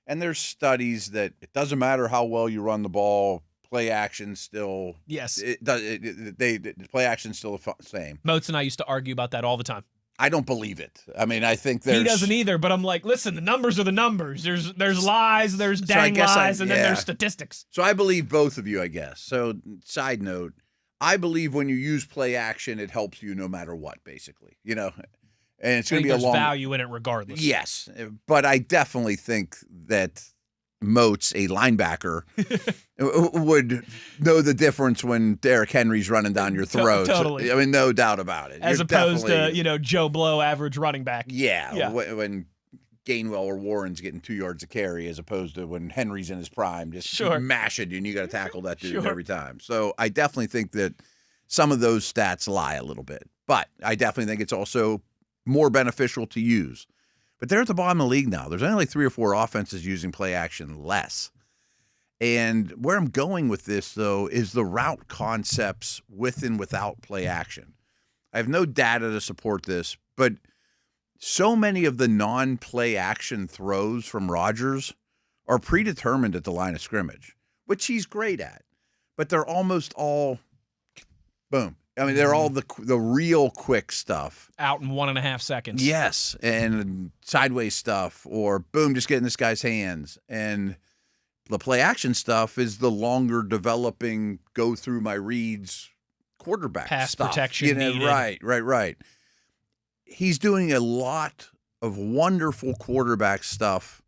And there's studies that it doesn't matter how well you run the ball, play action still. Yes. Play action's still the same. Moats and I used to argue about that all the time. I don't believe it. I mean, I think he doesn't either, but I'm like, listen, the numbers are the numbers. There's lies, there's dang lies, and then there's statistics. So I believe both of you, I guess. So side note, I believe when you use play action, it helps you no matter what, basically. And it's going to be there's value in it regardless. Yes, but I definitely think that Moats, a linebacker, would know the difference when Derrick Henry's running down your throat. Totally. I mean, no doubt about it. As opposed to, Joe Blow, average running back. Yeah. When Gainwell or Warren's getting 2 yards of carry, as opposed to when Henry's in his prime, just mash it, and you got to tackle that dude every time. So I definitely think that some of those stats lie a little bit, but I definitely think it's also more beneficial to use. But they're at the bottom of the league now. There's only like 3 or 4 offenses using play action less. And where I'm going with this, though, is the route concepts with and without play action. I have no data to support this, but so many of the non-play action throws from Rodgers are predetermined at the line of scrimmage, which he's great at. But they're almost all, boom. I mean, they're all the real quick stuff. Out in 1.5 seconds. Yes, and sideways stuff, or boom, just getting this guy's hands. And the play action stuff is the longer developing, go through my reads quarterback pass stuff. protection needed. Right. He's doing a lot of wonderful quarterback stuff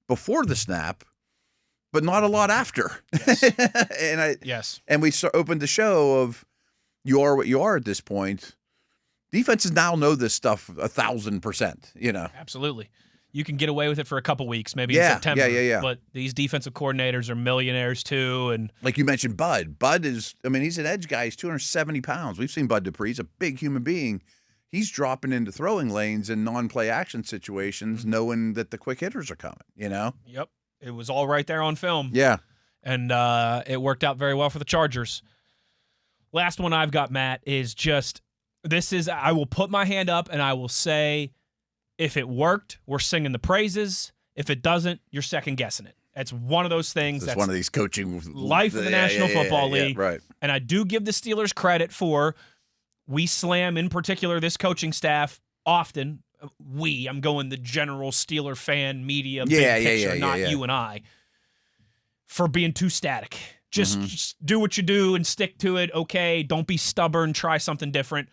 before the snap, but not a lot after. Yes. And we opened the show of you are what you are at this point. Defenses now know this stuff 1,000%. Absolutely. You can get away with it for a couple weeks, maybe in September. Yeah. But these defensive coordinators are millionaires too. And like you mentioned, Bud. Bud is, he's an edge guy. He's 270 pounds. We've seen Bud Dupree. He's a big human being. He's dropping into throwing lanes in non-play action situations, knowing that the quick hitters are coming, Yep. It was all right there on film. Yeah. And it worked out very well for the Chargers. Last one I've got, Matt, is just, I will put my hand up and I will say, if it worked, we're singing the praises. If it doesn't, you're second-guessing it. It's one of those things. That's one of these coaching. Life of the National Football League. Right. And I do give the Steelers credit for, we slam, in particular, this coaching staff often. I'm going the general Steeler fan media big picture, not you and I, for being too static. Just do what you do and stick to it. Okay, don't be stubborn. Try something different.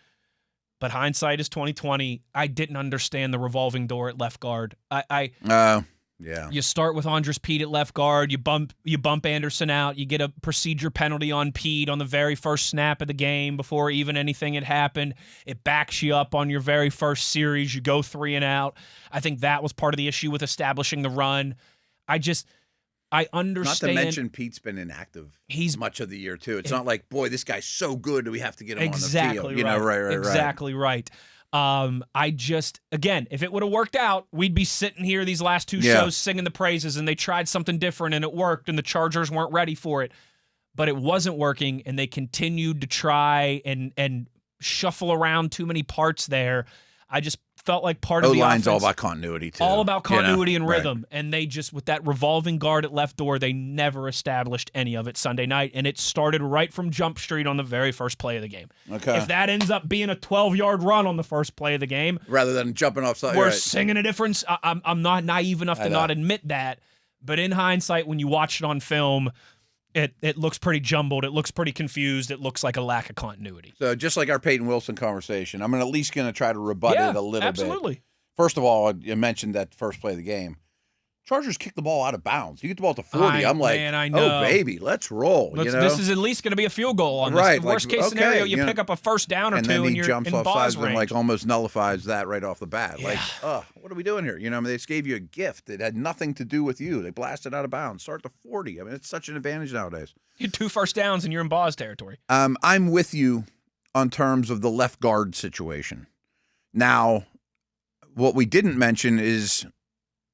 But hindsight is 2020. I didn't understand the revolving door at left guard. You start with Andres Pete at left guard. You bump Anderson out. You get a procedure penalty on Pete on the very first snap of the game before even anything had happened. It backs you up on your very first series. You go 3 and out. I think that was part of the issue with establishing the run. I understand. Not to mention Pete's been inactive much of the year, too. It's not like, boy, this guy's so good that we have to get him on the field. Exactly right. Again, if it would have worked out, we'd be sitting here these last two shows singing the praises, and they tried something different, and it worked, and the Chargers weren't ready for it. But it wasn't working, and they continued to try and shuffle around too many parts there. I just felt like part of the O-line's offense, all about continuity, too. all about continuity and rhythm. Right. And they just, with that revolving guard at left door, they never established any of it Sunday night. And it started right from Jump Street on the very first play of the game. Okay. If that ends up being a 12-yard run on the first play of the game, rather than jumping off side, we're singing a difference. I'm not naive enough to not admit that. But in hindsight, when you watch it on film, it looks pretty jumbled. It looks pretty confused. It looks like a lack of continuity. So just like our Peyton Wilson conversation, I'm at least going to try to rebut it a little bit. Absolutely. First of all, you mentioned that first play of the game. Chargers kicked the ball out of bounds. You get the ball to 40. I'm like, I know. Oh, baby, let's roll. This is at least going to be a field goal on this. Worst case scenario, you pick up a first down or two, and you're jumps in off Ball's sides range. and like almost nullifies that right off the bat. Yeah. Like, what are we doing here? They just gave you a gift. It had nothing to do with you. They blasted out of bounds. Start to 40. I mean, it's such an advantage nowadays. You had 2 first downs, and you're in Ball's territory. I'm with you on terms of the left guard situation. Now, what we didn't mention is,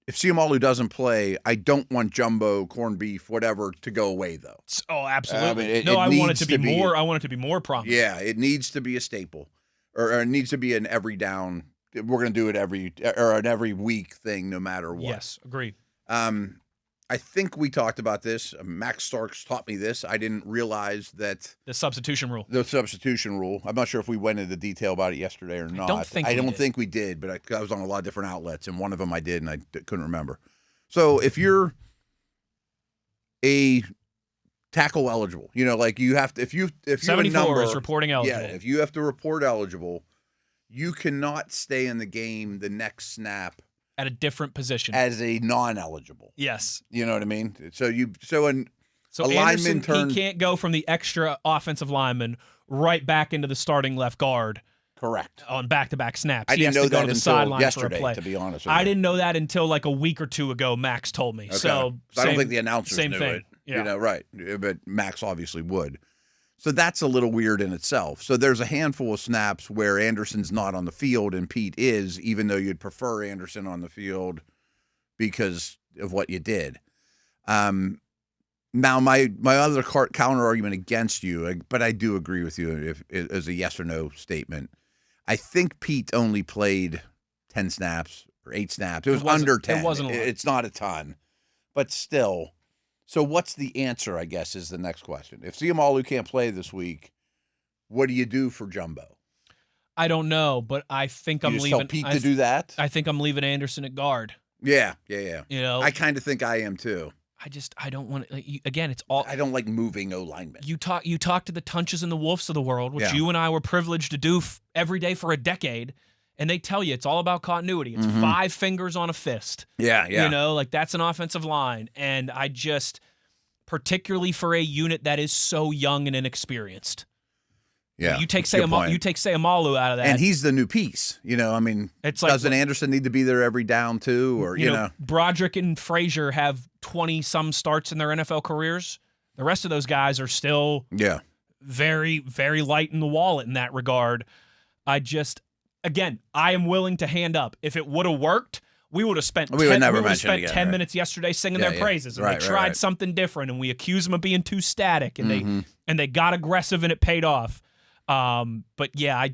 if Siamalu doesn't play, I don't want Jumbo, corned beef, whatever, to go away, though. Oh, absolutely. I want it to be more. I want it to be more prominent. Yeah, it needs to be a staple, or it needs to be an every down. We're going to do it an every week thing, no matter what. Yes, agreed. I think we talked about this. Max Starks taught me this. I didn't realize that the substitution rule. I'm not sure if we went into detail about it yesterday or not. I don't think we did, but I was on a lot of different outlets, and one of them I did, and I couldn't remember. So if you're a tackle eligible, like you have to, if you're 74 is reporting eligible. Yeah, if you have to report eligible, you cannot stay in the game the next snap at a different position as a non-eligible. Yes. You know what I mean? So Anderson, he can't go from the extra offensive lineman right back into the starting left guard. Correct. On back-to-back snaps. I didn't know that until yesterday, for a play. to be honest with you. I didn't know that until like a week or two ago, Max told me. Okay. So I don't think the announcers knew thing. it. Yeah. Right. But Max obviously would. So that's a little weird in itself. So there's a handful of snaps where Anderson's not on the field and Pete is, even though you'd prefer Anderson on the field because of what you did. Now, my other counter argument against you, but I do agree with you as a yes or no statement. I think Pete only played 10 snaps or 8 snaps. It was under 10. It wasn't a lot. It's not a ton, but still. So what's the answer, I guess, is the next question. If Ciamalu can't play this week, what do you do for Jumbo? I don't know, but I think I'm leaving. Tell Pete to do that? I think I'm leaving Anderson at guard. Yeah. You know, I kind of think I am too. I don't want to. Again, it's all. I don't like moving linemen. You talk to the Tunches and the Wolves of the world, which you and I were privileged to do every day for a decade, and they tell you it's all about continuity. It's 5 fingers on a fist. Yeah. You know, like that's an offensive line, and I just, particularly for a unit that is so young and inexperienced. Yeah, you take Ciamalu out of that, and he's the new piece. You know, I mean, it's like, doesn't Anderson need to be there every down too, or you know, Broderick and Frazier have 20-some starts in their NFL careers. The rest of those guys are still very, very light in the wallet in that regard. I am willing to hand up. If it would have worked, we would have spent 10 minutes yesterday singing their praises. And they tried something different, and we accused them of being too static, and they got aggressive, and it paid off. But yeah,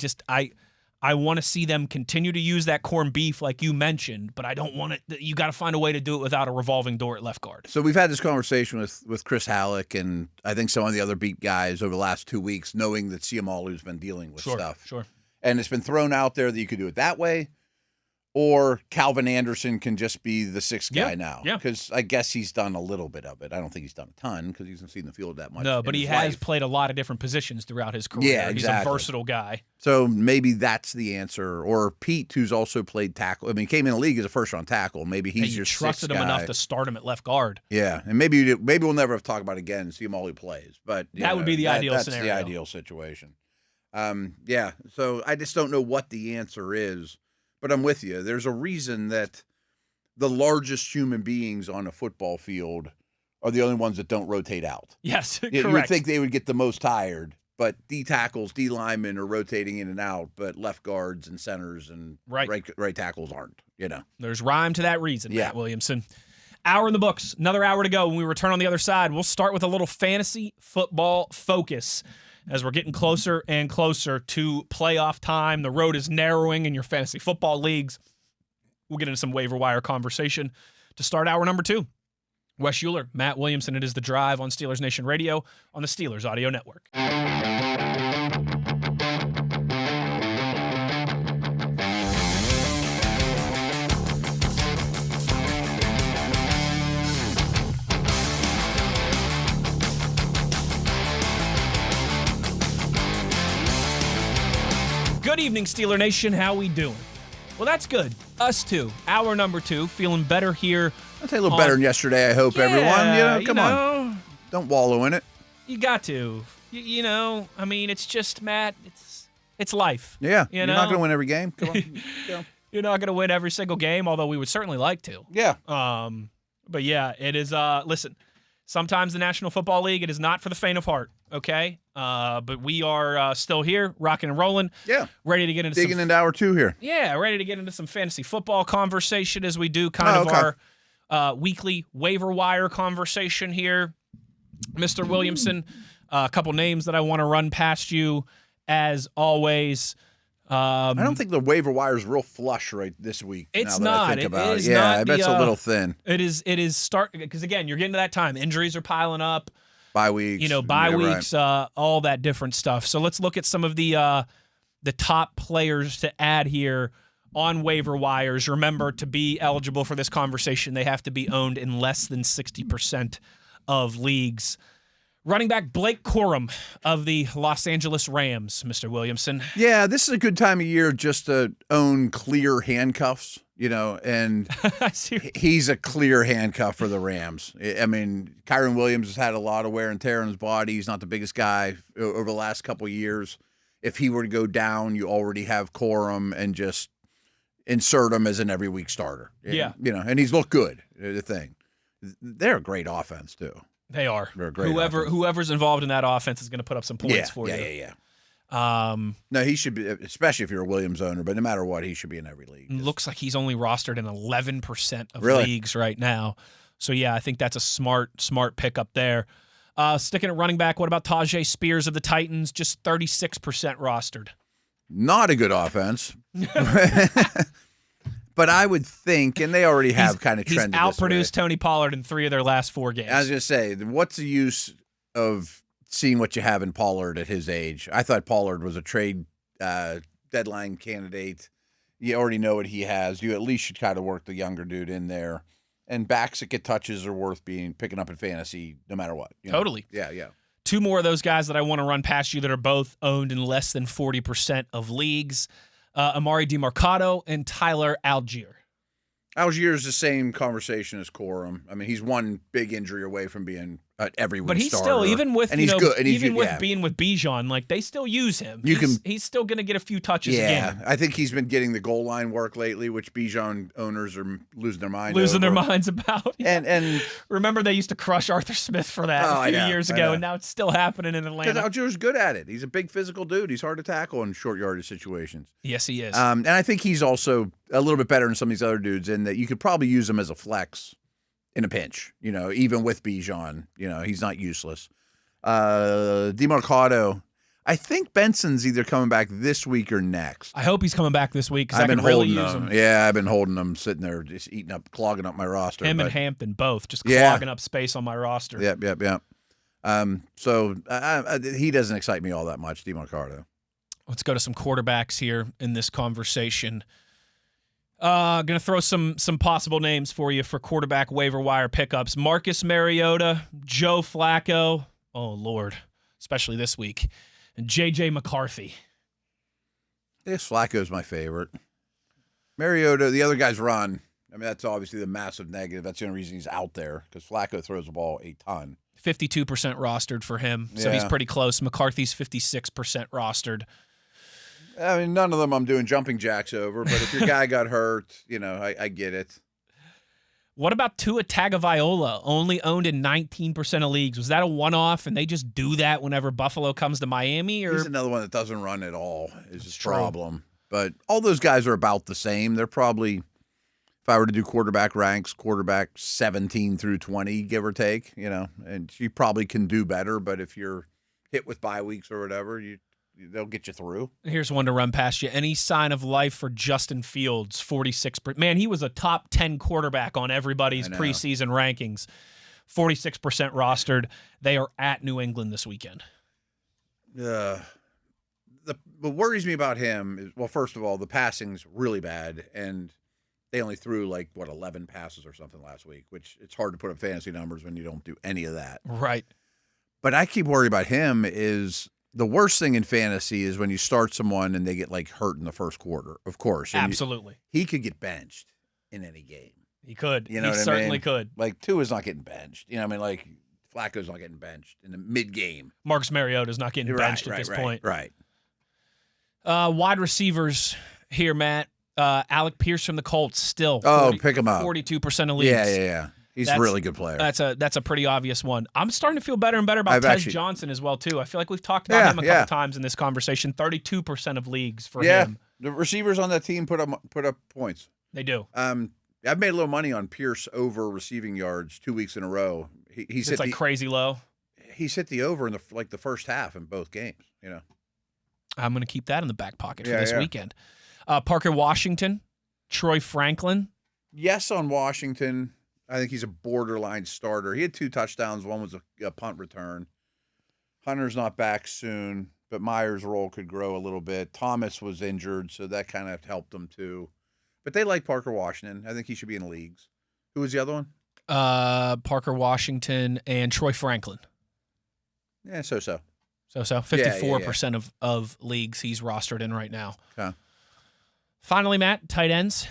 I want to see them continue to use that corned beef like you mentioned, but I don't want it. You got to find a way to do it without a revolving door at left guard. So we've had this conversation with Chris Halleck and I think some of the other beat guys over the last 2 weeks, knowing that Ciamalu's been dealing with stuff. Sure. And it's been thrown out there that you could do it that way, or Calvin Anderson can just be the 6th guy now. Yeah. Because I guess he's done a little bit of it. I don't think he's done a ton because he hasn't seen the field that much. No, but he has played a lot of different positions throughout his career. Yeah, exactly. He's a versatile guy. So maybe that's the answer. Or Pete, who's also played tackle. I mean, he came in the league as a first-round tackle. Maybe he's your 6th guy. You trusted him enough to start him at left guard. Yeah, and maybe we'll never have to talk about it again and see him all he plays. But that would be the ideal that's scenario. That's the ideal situation. So I just don't know what the answer is. But I'm with you. There's a reason that the largest human beings on a football field are the only ones that don't rotate out. Yes, correct. You would think they would get the most tired, but D tackles, D linemen are rotating in and out, but left guards and centers and right tackles aren't, you know. There's rhyme to that reason, Matt Williamson. Hour in the books. Another hour to go. When we return on the other side, we'll start with a little fantasy football focus. As we're getting closer and closer to playoff time, the road is narrowing in your fantasy football leagues. We'll get into some waiver wire conversation to start hour number 2. Wes Uhler, Matt Williamson, it is The Drive on Steelers Nation Radio on the Steelers Audio Network. Good evening, Steeler Nation. How we doing? Well, that's good. Us too. Hour number 2, feeling better here. I'll say a little better than yesterday, I hope, everyone. Come on. Don't wallow in it. You got to. You know, I mean, it's just, Matt, it's life. Yeah. You're not going to win every game. Come on. Go. You're not going to win every single game, although we would certainly like to. Yeah. But yeah, it is, listen, sometimes the National Football League, it is not for the faint of heart, okay? But we are still here, rocking and rolling. Yeah. Ready to get into into hour 2 here. Yeah, ready to get into some fantasy football conversation as we do our weekly waiver wire conversation here. Mr. Williamson, a couple names that I want to run past you as always. I don't think the waiver wire is real flush right this week. It's not. I think about it. I bet it's a little thin. It is because again, you're getting to that time. Injuries are piling up. Bye weeks. Weeks, all that different stuff. So let's look at some of the top players to add here on waiver wires. Remember, to be eligible for this conversation, they have to be owned in less than 60% of leagues. Running back Blake Corum of the Los Angeles Rams, Mr. Williamson. Yeah, this is a good time of year just to own clear handcuffs, and he's a clear handcuff for the Rams. I mean, Kyron Williams has had a lot of wear and tear on his body. He's not the biggest guy over the last couple of years. If he were to go down, you already have Corum and just insert him as an every week starter. Yeah. And he's looked good, the thing. They're a great offense, too. They are. They're a great offense. Whoever's involved in that offense is going to put up some points for you. Yeah. No, he should be, especially if you're a Williams owner, but no matter what, he should be in every league. Looks like he's only rostered in 11% of Really? leagues right now. So, yeah, I think that's a smart pickup there. Sticking at running back, what about Tajay Spears of the Titans? Just 36% rostered. Not a good offense. But I would think, and they already have kind of trended He's outproduced this way. Tony Pollard in 3 of their last 4 games. I was going to say, what's the use of seeing what you have in Pollard at his age? I thought Pollard was a trade deadline candidate. You already know what he has. You at least should kind of work the younger dude in there. And backs that get touches are worth picking up in fantasy no matter what. Totally. Yeah, yeah. 2 more of those guys that I want to run past you that are both owned in less than 40% of leagues. Amari DeMarcado and Tyler Algier. Algier is the same conversation as Corum. I mean, he's one big injury away from being every week But he's starter. still, even with, and he's good. And even with being with Bijan, like, they still use him. He's still going to get a few touches again. I think he's been getting the goal line work lately, which Bijan owners are losing their minds about. And remember they used to crush Arthur Smith for that a few years ago, and now it's still happening in Atlanta. Because Algier's good at it. He's a big physical dude. He's hard to tackle in short yardage situations. Yes, he is. And I think he's also a little bit better than some of these other dudes in that you could probably use him as a flex in a pinch, even with Bijan. He's not useless. DeMarcado, I think Benson's either coming back this week or next. I hope he's coming back this week because I've been really holding use him. Yeah, I've been holding him, sitting there, just clogging up my roster. Him and Hampton both just clogging up space on my roster. Yep. So he doesn't excite me all that much, DeMarcado. Let's go to some quarterbacks here in this conversation. Going to throw some possible names for you for quarterback waiver wire pickups. Marcus Mariota, Joe Flacco, oh, Lord, especially this week, and J.J. McCarthy. I guess Flacco's my favorite. Mariota, the other guys run. I mean, that's obviously the massive negative. That's the only reason he's out there, because Flacco throws the ball a ton. 52% rostered for him, so he's pretty close. McCarthy's 56% rostered. I mean, none of them I'm doing jumping jacks over, but if your guy got hurt, I get it. What about Tua Tagovailoa, only owned in 19% of leagues? Was that a one-off, and they just do that whenever Buffalo comes to Miami? Or he's another one that doesn't run at all is his problem. But all those guys are about the same. They're probably, if I were to do quarterback ranks, quarterback 17 through 20, give or take, and you probably can do better, but if you're hit with bye weeks or whatever, they'll get you through. Here's one to run past you. Any sign of life for Justin Fields, 46%. Man, he was a top 10 quarterback on everybody's preseason rankings. 46% rostered. They are at New England this weekend. What worries me about him is, well, first of all, the passing's really bad, and they only threw 11 passes or something last week, which it's hard to put up fantasy numbers when you don't do any of that. Right. But I keep worrying about him is the worst thing in fantasy is when you start someone and they get hurt in the first quarter, of course. And absolutely. He could get benched in any game. He could. You know what certainly I mean? Could. Tua's not getting benched. Flacco's not getting benched in the mid-game. Marcus Mariota's not getting benched at this point. Right. Wide receivers here, Matt. Alec Pierce from the Colts still. Pick him up. 42% of leagues. Yeah. He's a really good player. That's a pretty obvious one. I'm starting to feel better and better about Tez Johnson as well, too. I feel like we've talked about him a couple times in this conversation. 32% of leagues for him. The receivers on that team put up points. They do. I've made a little money on Pierce over receiving yards 2 weeks in a row. He's hit crazy low. He's hit the over in the first half in both games. I'm going to keep that in the back pocket for this weekend. Parker Washington, Troy Franklin. Yes, on Washington. I think he's a borderline starter. He had 2 touchdowns. One was a punt return. Hunter's not back soon, but Myers' role could grow a little bit. Thomas was injured, so that kind of helped him too. But they like Parker Washington. I think he should be in leagues. Who was the other one? Parker Washington and Troy Franklin. Yeah, so. 54% of leagues he's rostered in right now. Okay. Finally, Matt, tight ends.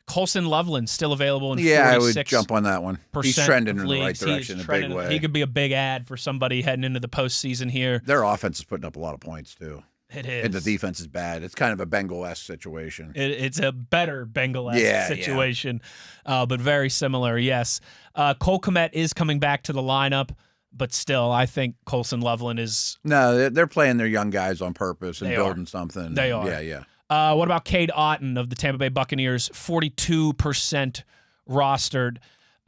Colson Loveland still available in 46%. I would jump on that one. He's trending in the right direction in a big way. He could be a big ad for somebody heading into the postseason here. Their offense is putting up a lot of points, too. It is. And the defense is bad. It's kind of a Bengal-esque situation. It's a better Bengal-esque situation, but very similar, yes. Cole Kmet is coming back to the lineup, but still, I think Colson Loveland is... No, they're playing their young guys on purpose and building something. They are. Yeah. What about Cade Otton of the Tampa Bay Buccaneers? 42% rostered.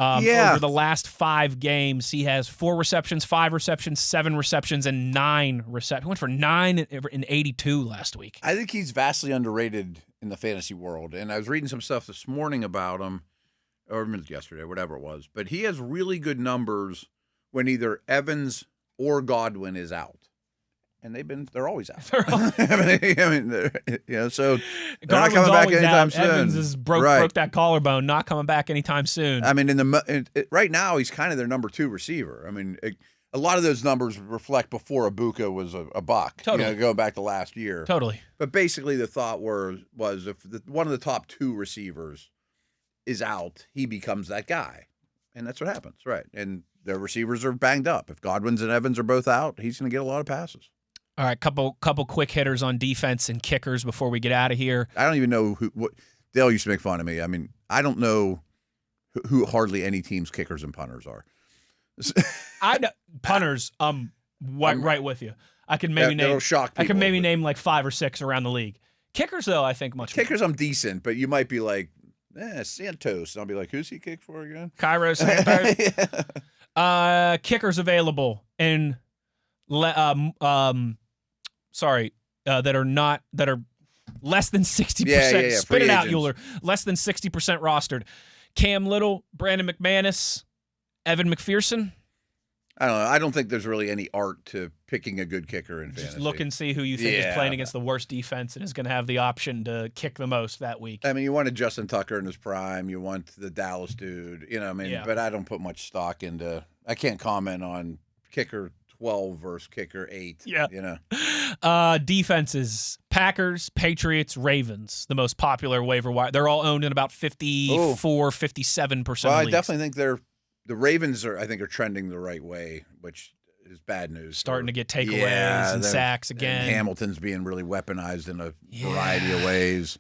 Over the last 5 games, he has 4 receptions, 5 receptions, 7 receptions, and 9 receptions. He went for 9 in 82 last week. I think he's vastly underrated in the fantasy world. And I was reading some stuff this morning about him, or yesterday, whatever it was. But he has really good numbers when either Evans or Godwin is out. And they're always out. So they're not coming back anytime soon. Evans has broke that collarbone, not coming back anytime soon. I mean, right now he's kind of their number 2 receiver. I mean, a lot of those numbers reflect before Ibuka was a buck. Totally, going back to last year. Totally. But basically, the thought was if one of the top 2 receivers is out, he becomes that guy, and that's what happens, right? And their receivers are banged up. If Godwin's and Evans are both out, he's going to get a lot of passes. All right, couple quick hitters on defense and kickers before we get out of here. I don't even know what Dale used to make fun of me. I mean, I don't know who hardly any team's kickers and punters are. I know punters. Right with you. I can maybe name. Shock people, name like 5 or 6 around the league. Kickers, though, I think much. Kickers, more. I'm decent, but you might be like Santos, and I'll be like, who's he kick for again? Cairo Santos. Yeah. Kickers available in. That are less than 60%. Yeah. Spit it out, Uhler. Less than 60% rostered. Cam Little, Brandon McManus, Evan McPherson. I don't know. I don't think there's really any art to picking a good kicker in fantasy. Just look and see who you think is playing against the worst defense and is going to have the option to kick the most that week. I mean, you want a Justin Tucker in his prime. You want the Dallas dude. But I don't put much stock into – I can't comment on kicker 12 versus kicker 8. Yeah. Defenses, Packers, Patriots, Ravens, the most popular waiver wire. They're all owned in about 54, 57%. Well, I definitely think the Ravens are trending the right way, which is bad news. Starting to get takeaways and sacks again. And Hamilton's being really weaponized in a variety of ways.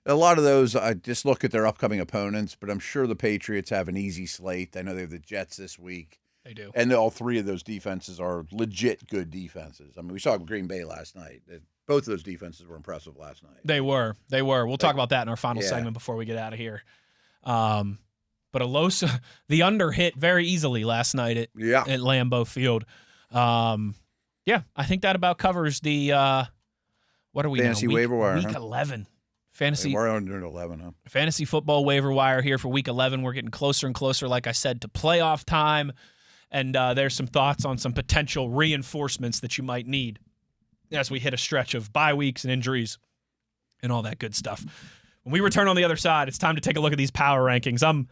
A lot of those, I just look at their upcoming opponents, but I'm sure the Patriots have an easy slate. I know they have the Jets this week. They do. And all 3 of those defenses are legit good defenses. I mean, we saw Green Bay last night. Both of those defenses were impressive last night. They were. We'll talk about that in our final segment before we get out of here. But the under hit very easily last night at Lambeau Field. I think that about covers the what are we fantasy now? Waiver wire, week 11. Fantasy. We're on 11, huh? Fantasy football waiver wire here for week 11. We're getting closer and closer, like I said, to playoff time. And there's some thoughts on some potential reinforcements that you might need as we hit a stretch of bye weeks and injuries and all that good stuff. When we return on the other side, it's time to take a look at these power rankings. I'm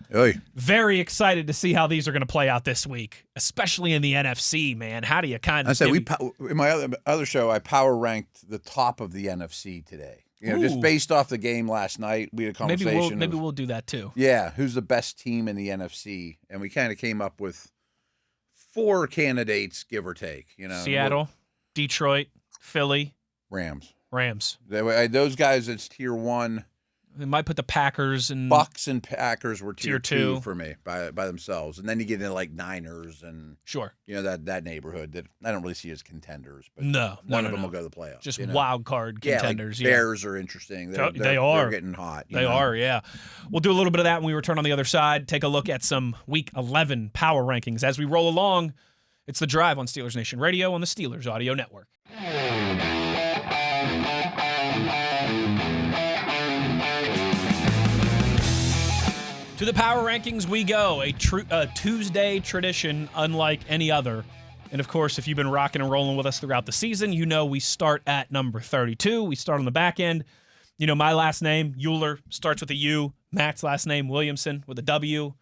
very excited to see how these are going to play out this week, especially in the NFC, man. How do you kind of... I said, in my other show, I power ranked the top of the NFC today. Just based off the game last night, we had a conversation. Maybe we'll do that too. Yeah, who's the best team in the NFC? And we kind of came up with 4 candidates, give or take. Seattle, Detroit, Philly, Rams. Those guys, it's tier 1. They might put the Packers and Bucks and Packers were tier 2 for me by themselves, and then you get into like Niners and that neighborhood that I don't really see as contenders. But one of them will go to the playoffs. Just wild card contenders. Like Bears are interesting. They are. They're getting hot. They are. Yeah. We'll do a little bit of that when we return on the other side. Take a look at some Week 11 power rankings as we roll along. It's The Drive on Steelers Nation Radio on the Steelers Audio Network. To the power rankings we go, a Tuesday tradition unlike any other. And, of course, if you've been rocking and rolling with us throughout the season, you know we start at number 32. We start on the back end. My last name, Uhler, starts with a U. Matt's last name, Williamson, with a W.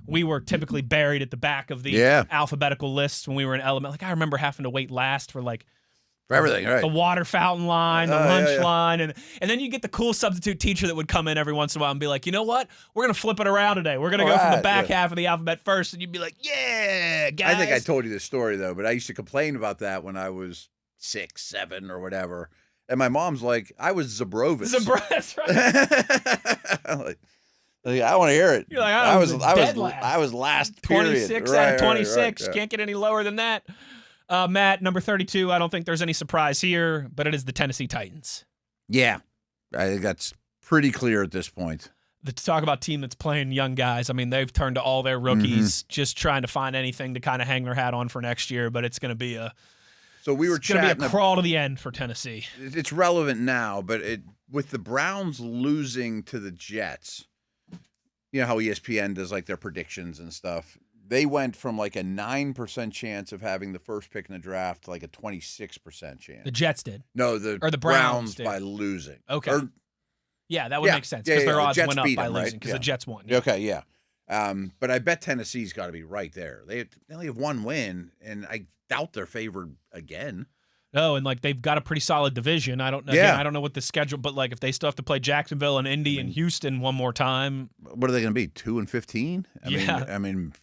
We were typically buried at the back of the alphabetical list when we were in element. I remember having to wait last for, for everything, right? The water fountain line, the lunch line. And then you get the cool substitute teacher that would come in every once in a while and be like, you know what? We're going to flip it around today. We're going to go from the back half of the alphabet first. And you'd be like, yeah, guys. I think I told you this story, though, but I used to complain about that when I was 6, 7, or whatever. And my mom's like, I was Zabrovis. Zabrovis, right? I want to hear it. You're like, I was last, period. 26 out of 26. Right. Can't get any lower than that. Matt, number 32, I don't think there's any surprise here, but it is the Tennessee Titans. Yeah, I think that's pretty clear at this point. To talk about a team that's playing young guys, I mean, they've turned to all their rookies, just trying to find anything to kind of hang their hat on for next year. But it's going to be a crawl to the end for Tennessee. It's relevant now, but with the Browns losing to the Jets, you know how ESPN does like their predictions and stuff. They went from like a 9% chance of having the first pick in the draft to like a 26% chance. The Jets did. No, the Browns by losing. Okay. Yeah, that would make sense because their odds went up by losing because the Jets won. Yeah. Okay, yeah. But I bet Tennessee's got to be right there. They only have one win, and I doubt they're favored again. No, and like they've got a pretty solid division. I don't know. Yeah. I don't know what the schedule, but like if they still have to play Jacksonville and Indy and Houston one more time, what are they going to be? 2-15? I mean,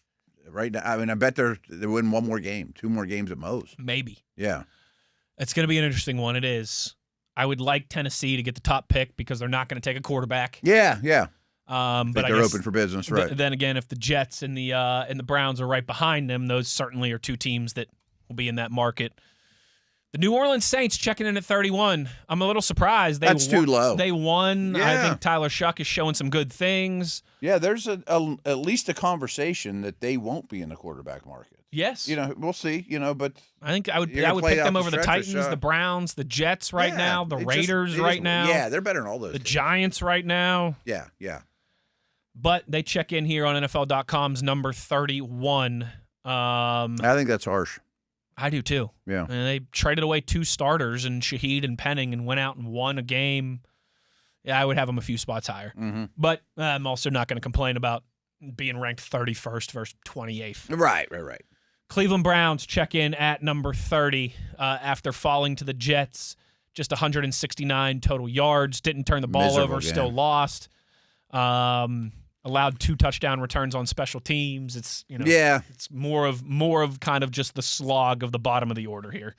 right now. I bet they win one more game, 2 more games at most. Maybe. Yeah. It's going to be an interesting one. It is. I would like Tennessee to get the top pick because they're not going to take a quarterback. Yeah. But I they're open for business, right? Then again, if the Jets and the Browns are right behind them, those certainly are 2 teams that will be in that market. The New Orleans Saints checking in at 31. I'm a little surprised. That's too low. They won. Yeah. I think Tyler Shuck is showing some good things. Yeah, there's at least a conversation that they won't be in the quarterback market. Yes. We'll see, but I think I would pick them over the Titans, the Browns, the Jets right now, the Raiders right now. Yeah, they're better than all those. The teams. Giants right now. Yeah. But they check in here on NFL.com's number 31. I think that's harsh. I do too. Yeah. And they traded away 2 starters in Shaheed and Penning and went out and won a game. Yeah, I would have them a few spots higher. Mm-hmm. But I'm also not going to complain about being ranked 31st versus 28th. Right. Cleveland Browns check in at number 30 after falling to the Jets. Just 169 total yards. Didn't turn the ball Miserable over. game. Still lost. Allowed 2 touchdown returns on special teams. It's it's more of kind of just the slog of the bottom of the order here.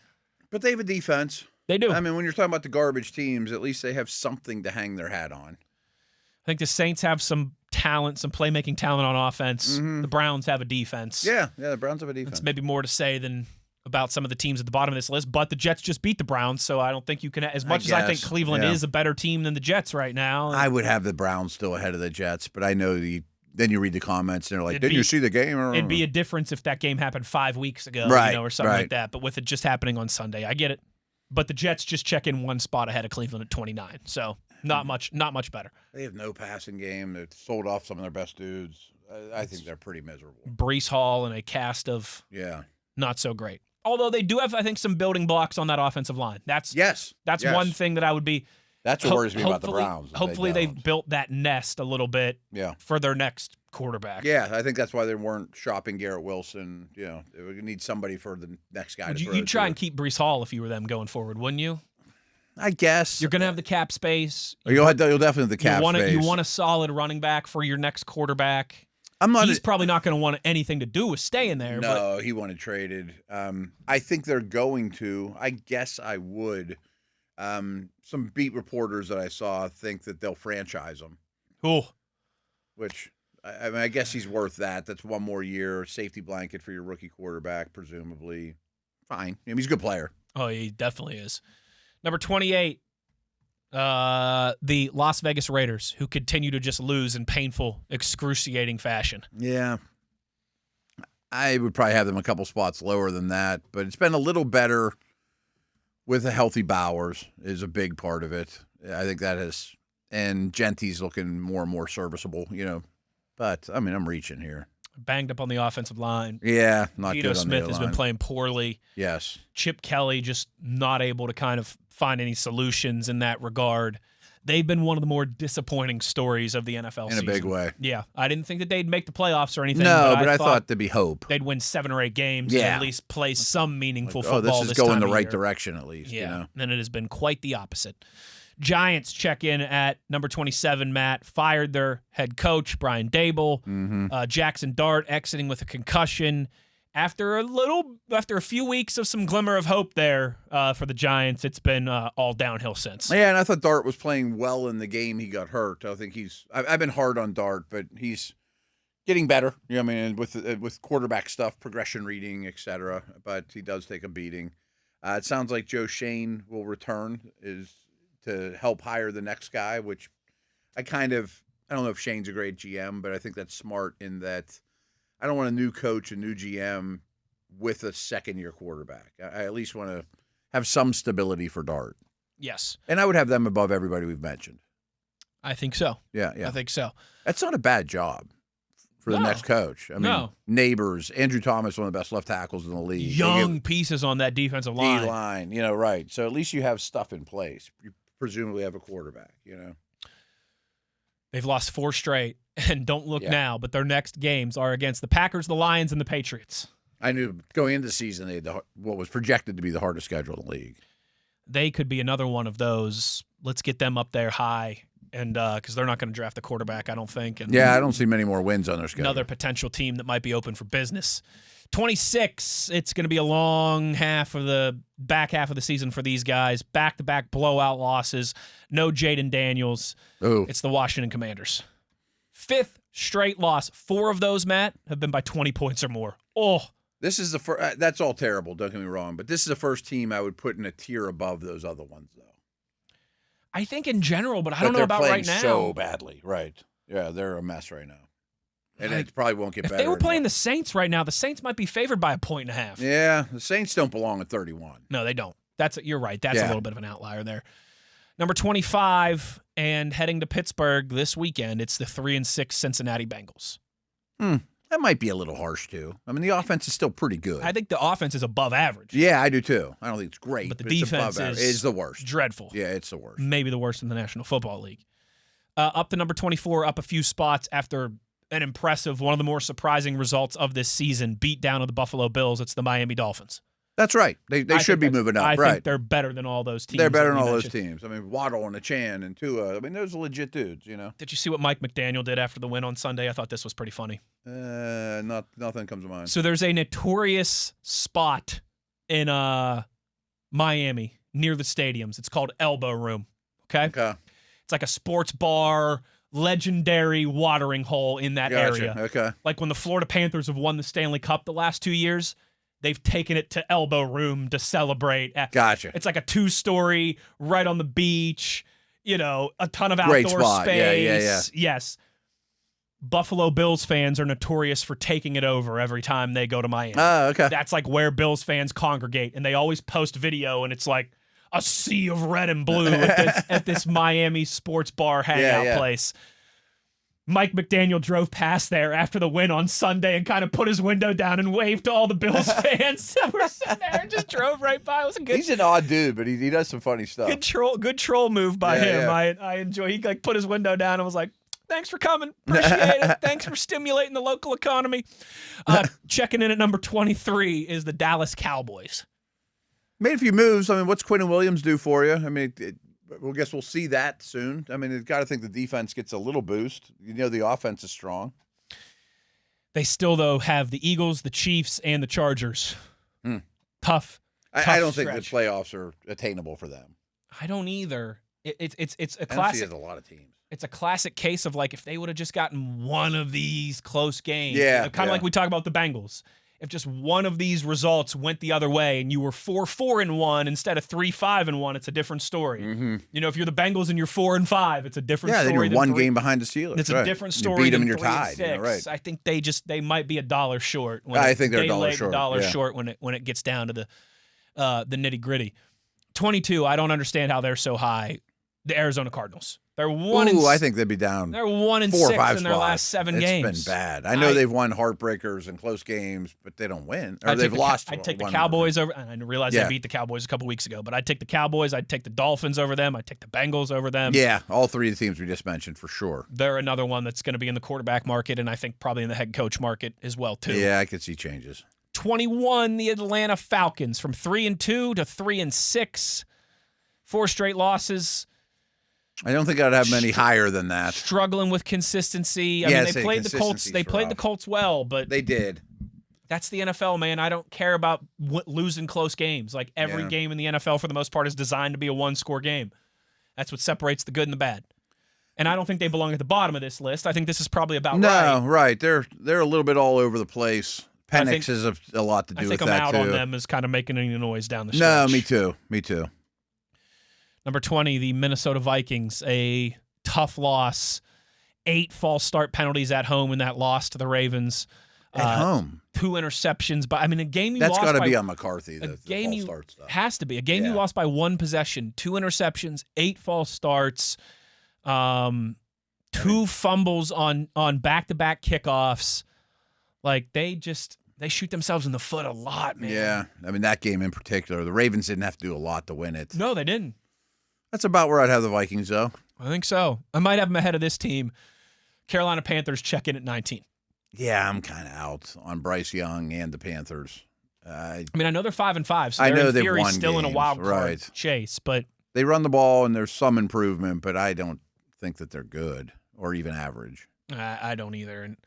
But they have a defense. They do. I mean, when you're talking about the garbage teams, at least they have something to hang their hat on. I think the Saints have some talent, some playmaking talent on offense. Mm-hmm. The Browns have a defense. Yeah, the Browns have a defense. That's maybe more to say than about some of the teams at the bottom of this list, but the Jets just beat the Browns, so I don't think you can, as much as I think Cleveland is a better team than the Jets right now. I would have the Browns still ahead of the Jets, but I know then you read the comments and they're like, didn't you see the game? It'd be a difference if that game happened 5 weeks ago, or something like that, but with it just happening on Sunday, I get it. But the Jets just check in 1 spot ahead of Cleveland at 29, so not much better. They have no passing game. They've sold off some of their best dudes. I think they're pretty miserable. Breece Hall and a cast of not so great. Although they do have, I think, some building blocks on that offensive line. That's one thing that I would be. That's what worries me about the Browns. Hopefully they've built that nest a little bit for their next quarterback. Yeah, I think that's why they weren't shopping Garrett Wilson. They would need somebody for the next guy. You'd try and keep Breece Hall if you were them going forward, wouldn't you? I guess. You're going to have the cap space. You'll definitely have the cap space. You want a solid running back for your next quarterback. He's probably not going to want anything to do with staying there. No, he wanted traded. I think they're going to. I guess I would. Some beat reporters that I saw think that they'll franchise him. Cool. Which, I guess he's worth that. That's 1 more year, safety blanket for your rookie quarterback, presumably. Fine. He's a good player. Oh, he definitely is. Number 28. The Las Vegas Raiders, who continue to just lose in painful, excruciating fashion. Yeah. I would probably have them a couple spots lower than that, but it's been a little better with a healthy Bowers is a big part of it. I think that is, and Gentry's looking more and more serviceable, but I'm reaching here. Banged up on the offensive line. Yeah, not good on the Geno Smith has O-line. been playing poorly. Yes. Chip Kelly just not able to kind of find any solutions in that regard. They've been one of the more disappointing stories of the NFL season. In a big way. Yeah. I didn't think that they'd make the playoffs or anything. No, but I thought there'd be hope. They'd win 7 or 8 games and at least play some meaningful football this is time going the of right year. direction at least. Yeah. And it has been quite the opposite. Giants check in at number 27, Matt. Fired their head coach, Brian Dable. Mm-hmm. Jackson Dart exiting with a concussion. After a few weeks of some glimmer of hope there for the Giants, it's been all downhill since. Yeah, and I thought Dart was playing well in the game he got hurt. I think I've been hard on Dart, but he's getting better. With quarterback stuff, progression reading, etc. But he does take a beating. It sounds like Joe Shane will return to help hire the next guy, which I kind of I don't know if Shane's a great GM, but I think that's smart in that I don't want a new coach, a new GM with a second-year quarterback. I at least want to have some stability for Dart. Yes. And I would have them above everybody we've mentioned. I think so. Yeah. I think so. That's not a bad job for the next coach. I mean, Neighbors, Andrew Thomas, one of the best left tackles in the league. Young pieces on that defensive line. D-line, right. So at least you have stuff in place. You presumably have a quarterback, They've lost 4 straight, and don't look now, but their next games are against the Packers, the Lions, and the Patriots. I knew going into the season they had what was projected to be the hardest schedule in the league. They could be another one of those. Let's get them up there high, and because they're not going to draft a quarterback, I don't think. And I don't see many more wins on their schedule. Another potential team that might be open for business. 26, it's going to be a long back half of the season for these guys. Back-to-back blowout losses. No Jaden Daniels. Ooh. It's the Washington Commanders. 5th straight loss. 4 of those, Matt, have been by 20 points or more. Oh. This is the first. That's all terrible, don't get me wrong, but this is the first team I would put in a tier above those other ones, though. I think in general, but I don't know about right now. They're playing so badly, right? Yeah, they're a mess right now. And it probably won't get better. If they were playing the Saints right now, the Saints might be favored by 1.5. Yeah, the Saints don't belong at 31. No, they don't. You're right. That's a little bit of an outlier there. Number 25, and heading to Pittsburgh this weekend, it's the 3-6 Cincinnati Bengals. That might be a little harsh, too. I mean, the offense is still pretty good. I think the offense is above average. Yeah, I do, too. I don't think it's great, but the defense is the worst. Dreadful. Yeah, it's the worst. Maybe the worst in the National Football League. Up to number 24, up a few spots after an impressive, one of the more surprising results of this season, beat down of the Buffalo Bills. It's the Miami Dolphins. That's right. They should be moving up, I right. think they're better than all those teams. They're better than all those teams. I mean, Waddle and Achan and Tua. I mean, those are legit dudes, Did you see what Mike McDaniel did after the win on Sunday? I thought this was pretty funny. Nothing comes to mind. So there's a notorious spot in Miami near the stadiums. It's called Elbow Room, okay? It's like a sports bar, legendary watering hole in that area. Okay. Like when the Florida Panthers have won the Stanley Cup the last 2 years, they've taken it to Elbow Room to celebrate. Gotcha. It's like a 2-story, right on the beach, a ton of outdoor space. Yeah. Yes. Buffalo Bills fans are notorious for taking it over every time they go to Miami. Oh, okay. That's like where Bills fans congregate, and they always post video, and it's like a sea of red and blue at this Miami sports bar hangout place. Mike McDaniel drove past there after the win on Sunday and kind of put his window down and waved to all the Bills fans that were sitting there and just drove right by. It was a good. He's an odd dude, but he does some funny stuff. Good troll move by him. Yeah. I enjoy. He put his window down and was like, "Thanks for coming. Appreciate it. Thanks for stimulating the local economy." Checking in at number 23 is the Dallas Cowboys. Made a few moves. I mean, what's Quinn and Williams do for you? I mean, I guess we'll see that soon. I mean, you've got to think the defense gets a little boost. The offense is strong. They still, though, have the Eagles, the Chiefs, and the Chargers. Tough. I don't think the playoffs are attainable for them. I don't either. It's a classic. NFC has a lot of teams. It's a classic case of if they would have just gotten one of these close games. Yeah. Kind of like we talk about the Bengals. If just one of these results went the other way and you were 4-4-1 instead of 3-5-1, it's a different story. Mm-hmm. If you're the Bengals and you're 4-5, it's a different story. Yeah, then you're one game behind the Steelers. It's a different story. You beat them and you're tied. Right. I think they might be $1 short. I think they're $1 short when it gets down to the nitty gritty. 22. I don't understand how they're so high. The Arizona Cardinals. They're 1-6. I think they'd be down. They're 1-6 in their last 7 games. It's been bad. I know they've won heartbreakers and close games, but they don't win. Or they've lost. I'd take the Cowboys over. I realize they beat the Cowboys a couple weeks ago, but I'd take the Cowboys. I'd take the Dolphins over them. I'd take the Bengals over them. Yeah, all 3 of the teams we just mentioned for sure. They're another one that's going to be in the quarterback market, and I think probably in the head coach market as well too. Yeah, I could see changes. 21, the Atlanta Falcons from 3-2 to 3-6, 4 straight losses. I don't think I'd have many higher than that. Struggling with consistency. I mean, they played the Colts. They played the Colts well, but they did. That's the NFL, man. I don't care about losing close games. Every game in the NFL, for the most part, is designed to be a 1-score game. That's what separates the good and the bad. And I don't think they belong at the bottom of this list. I think this is probably about right. No, right. They're a little bit all over the place. Penix has a lot to do with that, too. I think I'm out on them as kind of making any noise down the stretch. No, me too. Me too. Number 20, the Minnesota Vikings, a tough loss 8 false start penalties at home in that loss to the Ravens. At home. 2 interceptions. But I mean, a game you That's lost got to by be on McCarthy, the game false you start stuff. has to be. A game you lost by 1 possession, 2 interceptions, 8 false starts, 2 fumbles on back-to-back kickoffs. Like, they shoot themselves in the foot a lot, man. Yeah. I mean, that game in particular, the Ravens didn't have to do a lot to win it. No, they didn't. That's about where I'd have the Vikings, though. I think so. I might have them ahead of this team. Carolina Panthers check in at 19. Yeah, I'm kind of out on Bryce Young and the Panthers. I mean, I know they're 5-5, so I know in they've theory won still in a games, wild card right. chase, but They run the ball, and there's some improvement, but I don't think that they're good or even average. I don't either. And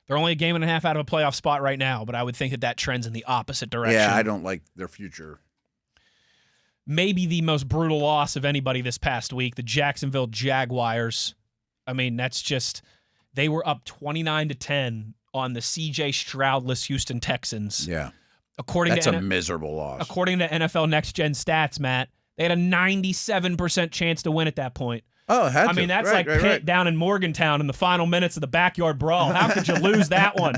they're only a game and a half out of a playoff spot right now, but I would think that trends in the opposite direction. Yeah, I don't like their future. Maybe the most brutal loss of anybody this past week, the Jacksonville Jaguars. I mean, that's just they were up 29-10 on the C.J. Stroudless Houston Texans. Yeah. That's a miserable loss. According to NFL Next Gen stats, Matt, they had a 97% chance to win at that point. Oh, it had to. I mean, that's right, like Pitt right. down in Morgantown in the final minutes of the backyard brawl. How could you lose that one?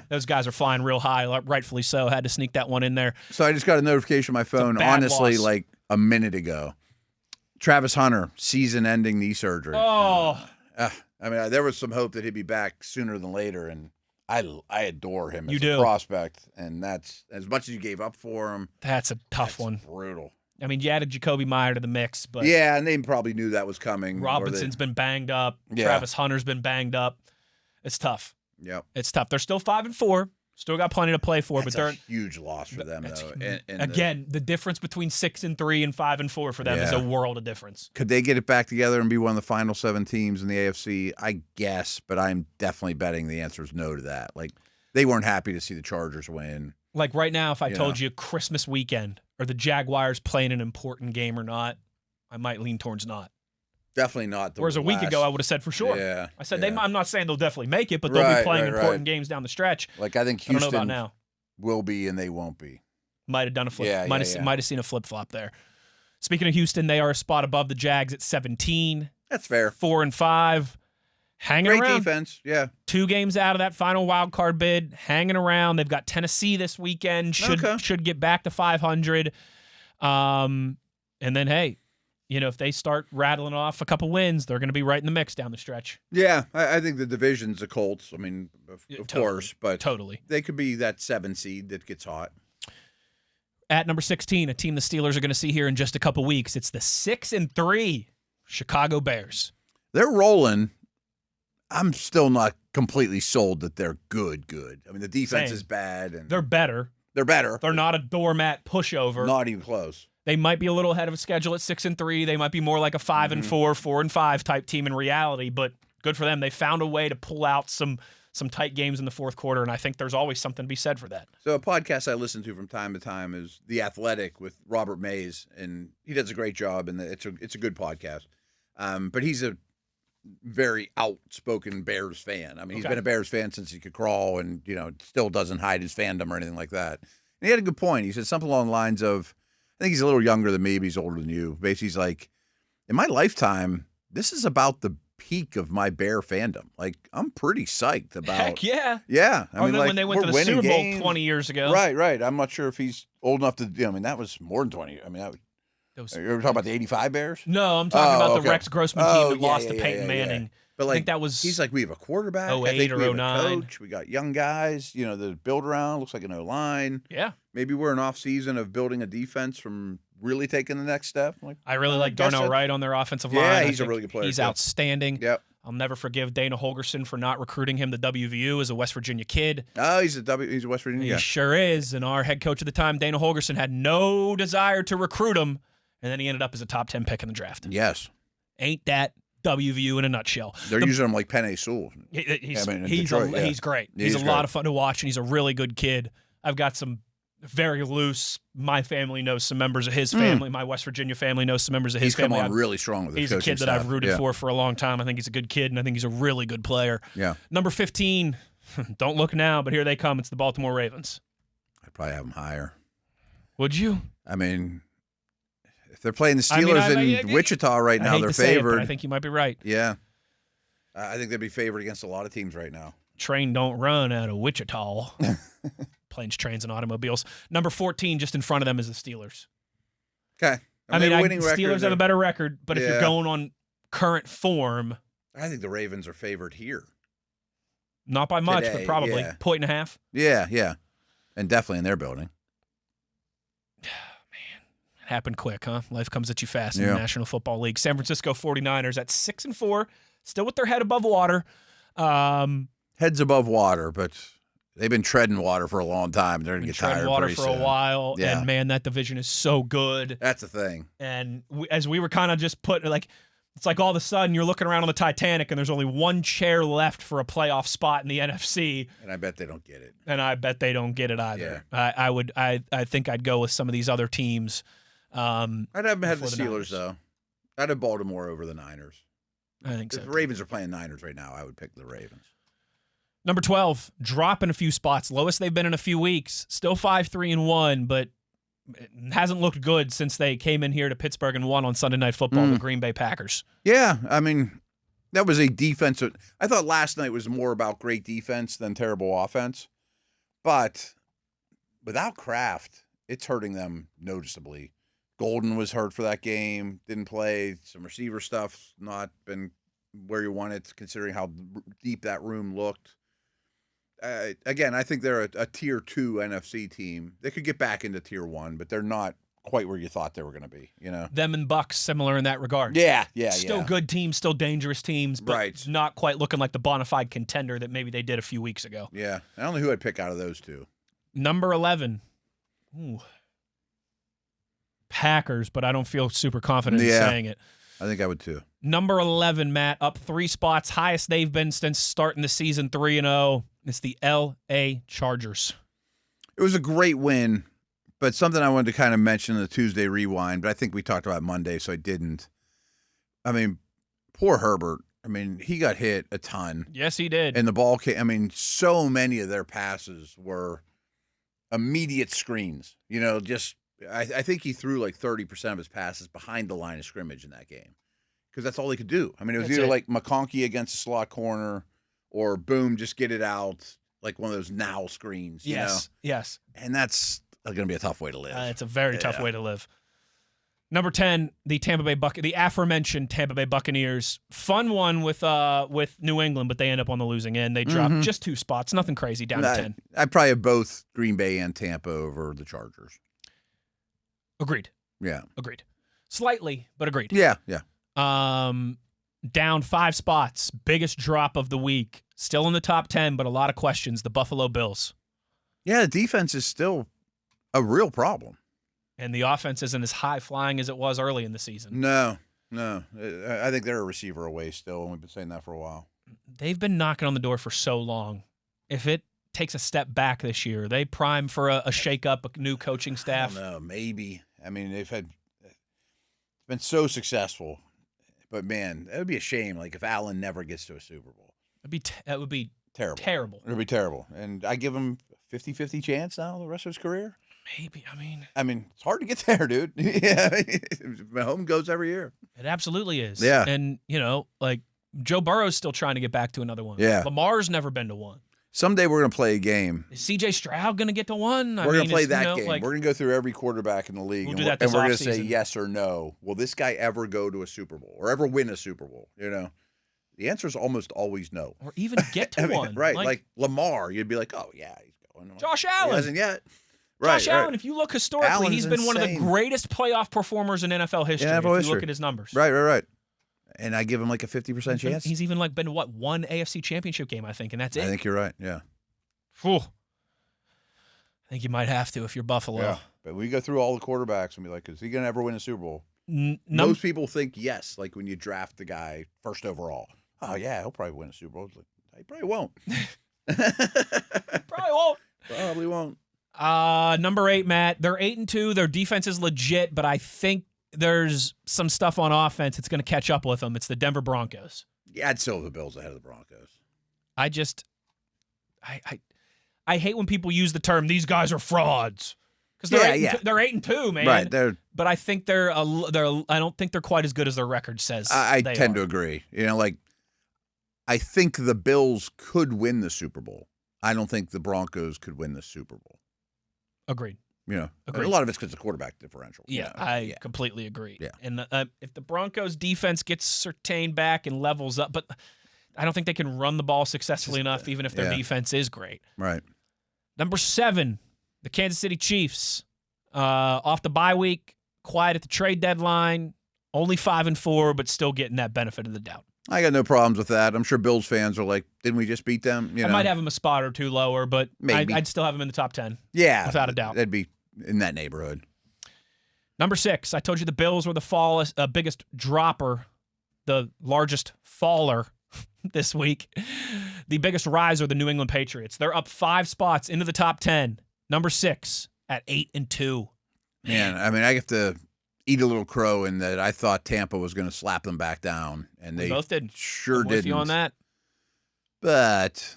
Those guys are flying real high, rightfully so. Had to sneak that one in there. So I just got a notification on my phone, bad honestly, loss. like a minute ago. Travis Hunter, season-ending knee surgery. Oh. I mean, there was some hope that he'd be back sooner than later, and I adore him as do. a prospect, and that's as much as you gave up for him. That's a tough one. Brutal. I mean, you added Jacoby Meyer to the mix, but Yeah, and they probably knew that was coming. Robinson's been banged up. Yeah. Travis Hunter's been banged up. It's tough. Yep. It's tough. They're still 5-4. Still got plenty to play for, That's but they're a huge loss for them, though. And again, the difference between 6-3 and 5-4 for them is a world of difference. could they get it back together and be one of the final 7 teams in the AFC? I guess, but I'm definitely betting the answer is no to that. Like, they weren't happy to see the Chargers win. Like right now, if I You told know. you Christmas weekend, are the Jaguars playing an important game or not, I might lean towards not. Definitely not. Whereas a week ago, I would have said for sure. Yeah. I said yeah. I'm not saying they'll definitely make it, but they'll be playing right. important games down the stretch. Like, I think I don't know Houston about now. will be and they won't be. Might have done a flip. Yeah, might yeah. have seen a flip flop there. Speaking of Houston, they are a spot above the Jags at 17, That's fair. 4-5, hanging Great around. defense. Yeah. 2 games out of that final wild card bid, hanging around. They've got Tennessee this weekend. Should get back to 500. And then hey, if they start rattling off a couple wins, they're going to be right in the mix down the stretch. Yeah. I think the division's the Colts. I mean, of course, but Totally. they could be that 7 seed that gets hot. At number 16, a team the Steelers are going to see here in just a couple weeks. It's the 6-3 Chicago Bears. They're rolling. I'm still not completely sold that they're good. I mean, the defense Same. is bad, and They're better. they're better. They're not a doormat pushover. Not even close. They might be a little ahead of schedule at 6-3. They might be more like a 5-4, 4-5 type team in reality, but good for them. They found a way to pull out some tight games in the fourth quarter, and I think there's always something to be said for that. So a podcast I listen to from time to time is The Athletic with Robert Mays, and he does a great job, and it's a good podcast. But he's a very outspoken Bears fan. I mean, he's been a Bears fan since he could crawl, and still doesn't hide his fandom or anything like that. And he had a good point. He said something along the lines of, I think he's a little younger than me, but he's older than you. Basically, he's like, in my lifetime, this is about the peak of my Bear fandom. Like, I'm pretty psyched about. Heck yeah. Yeah. I mean, when they went to the Super Bowl 20 years ago. Right. I'm not sure if he's old enough to. I mean, that was more than 20. I mean, you were talking about the ¡85 Bears? No, I'm talking about the okay. Rex Grossman team that lost to Peyton Manning. Yeah. But I think that was. He's like, we have a quarterback. 08 I think or we have 09. a coach. We got young guys. The build around looks like an O-line. Yeah. Maybe we're in off season of building a defense from really taking the next step. I really like Darnell Wright on their offensive line. Yeah, he's a really good player. He's outstanding. Yep. I'll never forgive Dana Holgerson for not recruiting him to WVU as a West Virginia kid. Oh, he's a West Virginia guy. He sure is. And our head coach at the time, Dana Holgerson, had no desire to recruit him, and then he ended up as a top 10 pick in the draft. Yes. Ain't that WVU in a nutshell? They're using him like Penei Sewell. He's great. Yeah, he's a lot of fun to watch, and he's a really good kid. I've got some very loose. My family knows some members of his family. My West Virginia family knows some members of his family. He's come on really strong with his He's a coaching kid that I've rooted for a long time. I think he's a good kid, and I think he's a really good player. Yeah. Number 15, don't look now, but here they come. It's the Baltimore Ravens. I'd probably have him higher. Would you? I mean, if they're playing the Steelers in Wichita right now, they're I hate to say it, but favored. I think you might be right. Yeah. I think they'd be favored against a lot of teams right now. Train don't run out of Wichita. Planes, trains, and automobiles. Number 14, just in front of them, is the Steelers. Okay. I mean, Steelers have a better record, but if you're going on current form, I think the Ravens are favored here. Not by much, Today, but probably yeah. 1.5. Yeah. And definitely in their building. Man, it happened quick, huh? Life comes at you fast in the National Football League. San Francisco 49ers at 6-4, still with their head above water. Heads above water, but they've been treading water for a long time. They're going to get tired water pretty for soon. a while, Yeah. and man, that division is so good. That's the thing. And as we were kind of just putting, like, it's like all of a sudden you're looking around on the Titanic and there's only one chair left for a playoff spot in the NFC. And I bet they don't get it. And I bet they don't get it either. I think I'd go with some of these other teams. I'd have had the before the Steelers, Niners. though. I'd have Baltimore over the Niners. I think so. If the Ravens are playing Niners right now, I would pick the Ravens. Number 12, dropping a few spots. Lowest they've been in a few weeks. Still 5-3-1, but it hasn't looked good since they came in here to Pittsburgh and won on Sunday Night Football, the Green Bay Packers. Yeah, I mean, that was a defensive. I thought last night was more about great defense than terrible offense. But without Kraft, it's hurting them noticeably. Golden was hurt for that game, didn't play. Some receiver stuff not been where you want it, considering how deep that room looked. Again, I think they're a Tier 2 NFC team. They could get back into Tier 1, but they're not quite where you thought they were going to be, you know? Them and Bucks, similar in that regard. Yeah. Still good teams, still dangerous teams, but not quite looking like the bona fide contender that maybe they did a few weeks ago. Yeah. I don't know who I'd pick out of those two. Number 11. Ooh. Packers, but I don't feel super confident in saying it. I think I would too. Number 11, Matt, up 3 spots, highest they've been since starting the season 3-0. It's the L.A. Chargers. It was a great win, but something I wanted to kind of mention in the Tuesday rewind, but I think we talked about Monday, so I didn't. I mean, poor Herbert. I mean, he got hit a ton. Yes, he did. And the ball came. I mean, so many of their passes were immediate screens. You know, just I think he threw like 30% of his passes behind the line of scrimmage in that game because that's all he could do. I mean, it was either like McConkey against a slot corner or boom, just get it out, like one of those now screens. Yes. And that's going to be a tough way to live. It's a very tough way to live. Number 10, the aforementioned Tampa Bay Buccaneers. Fun one with New England, but they end up on the losing end. They dropped just 2 spots, nothing crazy, down to 10. I'd probably have both Green Bay and Tampa over the Chargers. Agreed. Yeah. Agreed. Slightly, but agreed. Yeah. Down 5 spots, biggest drop of the week. Still in the top 10, but a lot of questions. The Buffalo Bills. Yeah, the defense is still a real problem. And the offense isn't as high-flying as it was early in the season. No. I think they're a receiver away still, and we've been saying that for a while. They've been knocking on the door for so long. If it takes a step back this year, are they prime for a shake-up, a new coaching staff? I don't know, maybe. I mean, it's been so successful. But, man, it would be a shame, like, if Allen never gets to a Super Bowl. That would be terrible. It would be terrible. And I give him 50-50 chance now the rest of his career. Maybe. I mean, it's hard to get there, dude. Yeah, Mahomes goes every year. It absolutely is. Yeah. And, like, Joe Burrow's still trying to get back to another one. Yeah. Lamar's never been to one. Someday we're going to play a game. Is C.J. Stroud going to get to one? We're going to play that game. We're going to go through every quarterback in the league. We'll do that this and we're going to say offseason. yes or no. Will this guy ever go to a Super Bowl or ever win a Super Bowl? The answer is almost always no. Or even get to one. Right. Like Lamar, you'd be like, oh, yeah, he's going. Josh Allen. He hasn't yet. Josh Allen, if you look historically, Allen's he's been one of the insane. greatest playoff performers in NFL history. If you look at his numbers. Right. And I give him like a 50% chance. He's even been to one AFC championship game, I think, and that's it. I think you're right, yeah. Whew. I think you might have to if you're Buffalo. Yeah, but we go through all the quarterbacks and be like, is he going to ever win a Super Bowl? Most people think yes, like when you draft the guy first overall. Oh, yeah, he'll probably win a Super Bowl. It's like, he probably won't. Probably won't. Number 8, Matt. They're 8-2. Their defense is legit, but I think there's some stuff on offense that's going to catch up with them. It's the Denver Broncos. Yeah, I'd still have the Bills ahead of the Broncos. I hate when people use the term, these guys are frauds. Because they're 8-2, man. Right. But I think I don't think they're quite as good as their record says. I tend to agree. I think the Bills could win the Super Bowl. I don't think the Broncos could win the Super Bowl. Agreed. A lot of it's because of the quarterback differential. Yeah, I completely agree. Yeah. And if the Broncos defense gets Surtain back and levels up, but I don't think they can run the ball successfully enough, even if their defense is great. Right. Number 7, the Kansas City Chiefs. Off the bye week, quiet at the trade deadline, only 5-4, but still getting that benefit of the doubt. I got no problems with that. I'm sure Bills fans are like, didn't we just beat them? I might have them a spot or two lower, but I'd still have them in the top 10. Yeah. Without a doubt. That'd be in that neighborhood. Number 6, I told you the Bills were the biggest dropper, the largest faller this week. The biggest riser, the New England Patriots. They're up 5 spots into the top 10. Number 6 at 8-2. Man, I mean, I have to eat a little crow in that I thought Tampa was going to slap them back down, and they both did. Sure I'm didn't. with you on that. But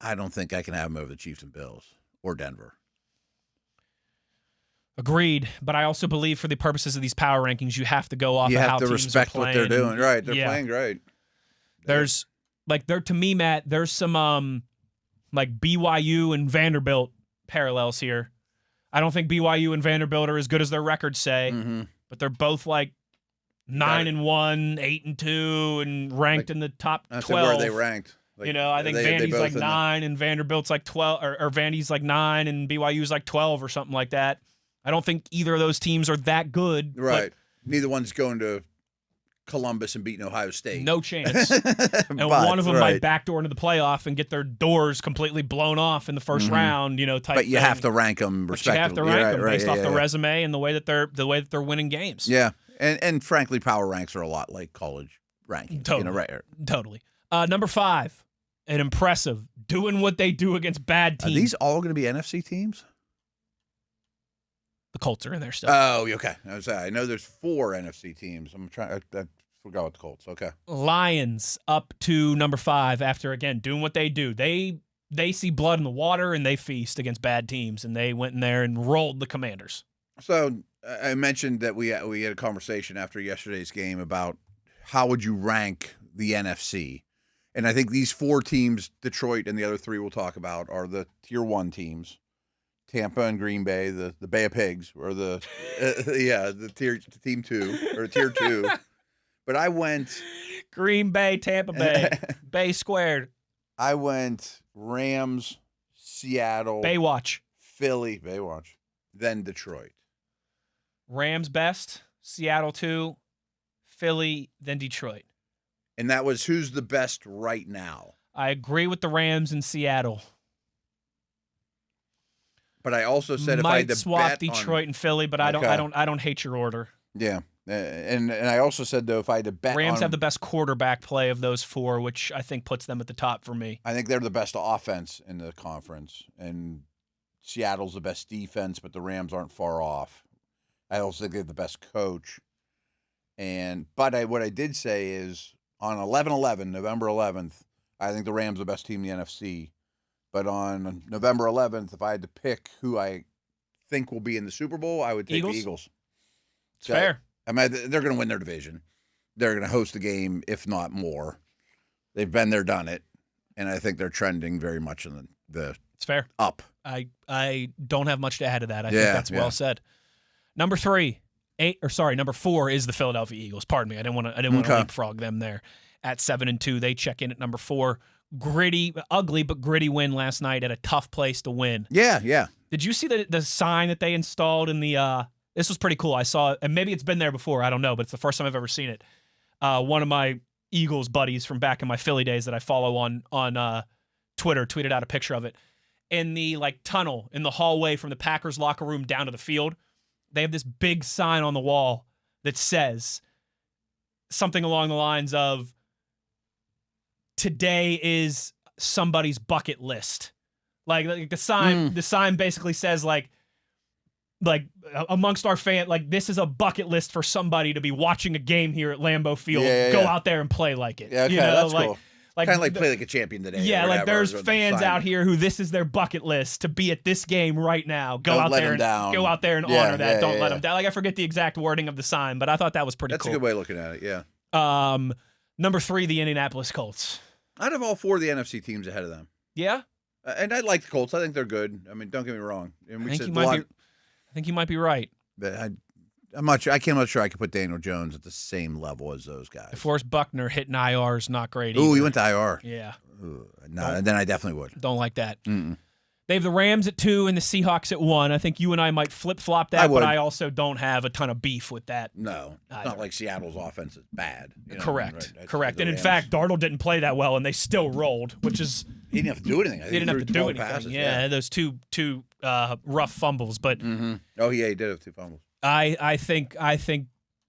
I don't think I can have them over the Chiefs and Bills or Denver. Agreed, but I also believe for the purposes of these power rankings, you have to go off of how teams are playing. You have to respect what they're doing. Right, they're playing great. There's, to me, Matt, there's some, BYU and Vanderbilt parallels here. I don't think BYU and Vanderbilt are as good as their records say, but they're both 9-1, 8-2, and ranked in the top 12. Where are they ranked? I think Vandy's 9 and Vanderbilt's 12, or Vandy's 9 and BYU's 12 or something like that. I don't think either of those teams are that good. Right. Neither one's going to Columbus and beating Ohio State. No chance. And one of them might backdoor into the playoff and get their doors completely blown off in the first round, type But you have to rank them respectively. You have to rank them based off the resume and the way that they're winning games. Yeah. And frankly, power ranks are a lot like college rankings. Totally. Totally. Number 5, an impressive, doing what they do against bad teams. Are these all going to be NFC teams? The Colts are in there still. Oh, okay. I know there's 4 NFC teams. I forgot what the Colts. Okay. Lions up to number 5 after, again, doing what they do. They see blood in the water, and they feast against bad teams, and they went in there and rolled the Commanders. So I mentioned that we had a conversation after yesterday's game about how would you rank the NFC. And I think these 4 teams, Detroit and the other 3 we'll talk about, are the Tier 1 teams. Tampa and Green Bay, the Bay of Pigs, or the Team 2 or Tier 2. But I went Green Bay, Tampa Bay, Bay squared. I went Rams, Seattle, Baywatch, Philly, then Detroit. Rams best, Seattle 2, Philly, then Detroit. And that was who's the best right now. I agree with the Rams in Seattle. But I also said if I had to swap bet Detroit and Philly, but I don't hate your order. Yeah, and I also said though if I had to bet, Rams have the best quarterback play of those 4, which I think puts them at the top for me. I think they're the best offense in the conference, and Seattle's the best defense, but the Rams aren't far off. I also think they have the best coach, but what I did say is on November 11th, I think the Rams are the best team in the NFC. But on November 11th, if I had to pick who I think will be in the Super Bowl, I would take the Eagles. It's fair. I mean, they're going to win their division. They're going to host the game, if not more. They've been there, done it, and I think they're trending very much in the it's fair up. I don't have much to add to that. I think that's well said. Number 4 is the Philadelphia Eagles. Pardon me, I didn't want to leapfrog them there. At 7-2, they check in at number 4. Gritty, ugly, but gritty win last night at a tough place to win. Yeah. Did you see the sign that they installed in the this was pretty cool. I saw it, and maybe it's been there before, I don't know, but it's the first time I've ever seen it. One of my Eagles buddies from back in my Philly days that I follow on Twitter tweeted out a picture of it. In the tunnel in the hallway from the Packers locker room down to the field, they have this big sign on the wall that says something along the lines of, today is somebody's bucket list. Like the sign basically says like amongst our fan, this is a bucket list for somebody to be watching a game here at Lambeau Field. Go out there and play like it. Yeah, okay, that's cool. Kind of play like a champion today. Yeah, there's fans out here who this is their bucket list to be at this game right now. Go out there and honor that. Don't let them down. I forget the exact wording of the sign, but I thought that was pretty cool. That's a good way of looking at it. Yeah. Number 3, the Indianapolis Colts. I'd have all 4 of the NFC teams ahead of them. Yeah? And I like the Colts. I think they're good. I mean, don't get me wrong. And I think you might be right. But I'm not sure. I'm not sure I could put Daniel Jones at the same level as those guys. DeForest Buckner hitting IR is not great either. Ooh, he went to IR. Yeah. No, then I definitely would. Don't like that. Mm-mm. They have the Rams at 2 and the Seahawks at 1. I think you and I might flip-flop that, but I also don't have a ton of beef with that. No. It's not like Seattle's offense is bad. Correct. Right? Correct. And in fact, Darnold didn't play that well, and they still rolled, which is... He didn't have to do anything. He didn't have to do anything. Passes, yeah, those two rough fumbles. But Oh, yeah, he did have 2 fumbles. I think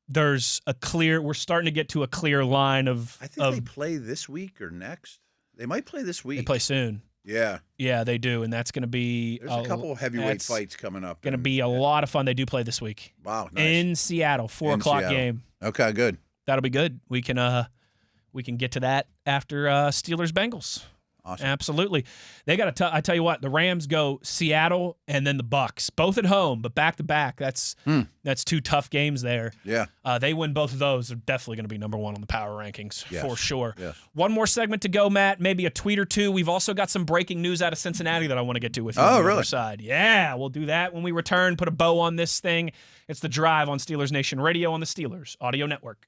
there's a clear... We're starting to get to a clear line of... I think they play this week or next. They might play this week. They play soon. Yeah. Yeah, they do, and that's going to be... There's a couple of heavyweight fights coming up. Going to be a lot of fun. They do play this week. Wow, nice. In Seattle, 4 o'clock game. Okay, good. That'll be good. We can get to that after Steelers-Bengals. Awesome. Absolutely. They got I tell you what, the Rams go Seattle and then the Bucs, both at home, but back to back. That's 2 tough games there. Yeah. They win both of those. They're definitely going to be number 1 on the power rankings for sure. Yes. One more segment to go, Matt. Maybe a tweet or two. We've also got some breaking news out of Cincinnati that I want to get to with you. Oh, on the really? other side. Yeah, we'll do that when we return. Put a bow on this thing. It's The Drive on Steelers Nation Radio on the Steelers Audio Network.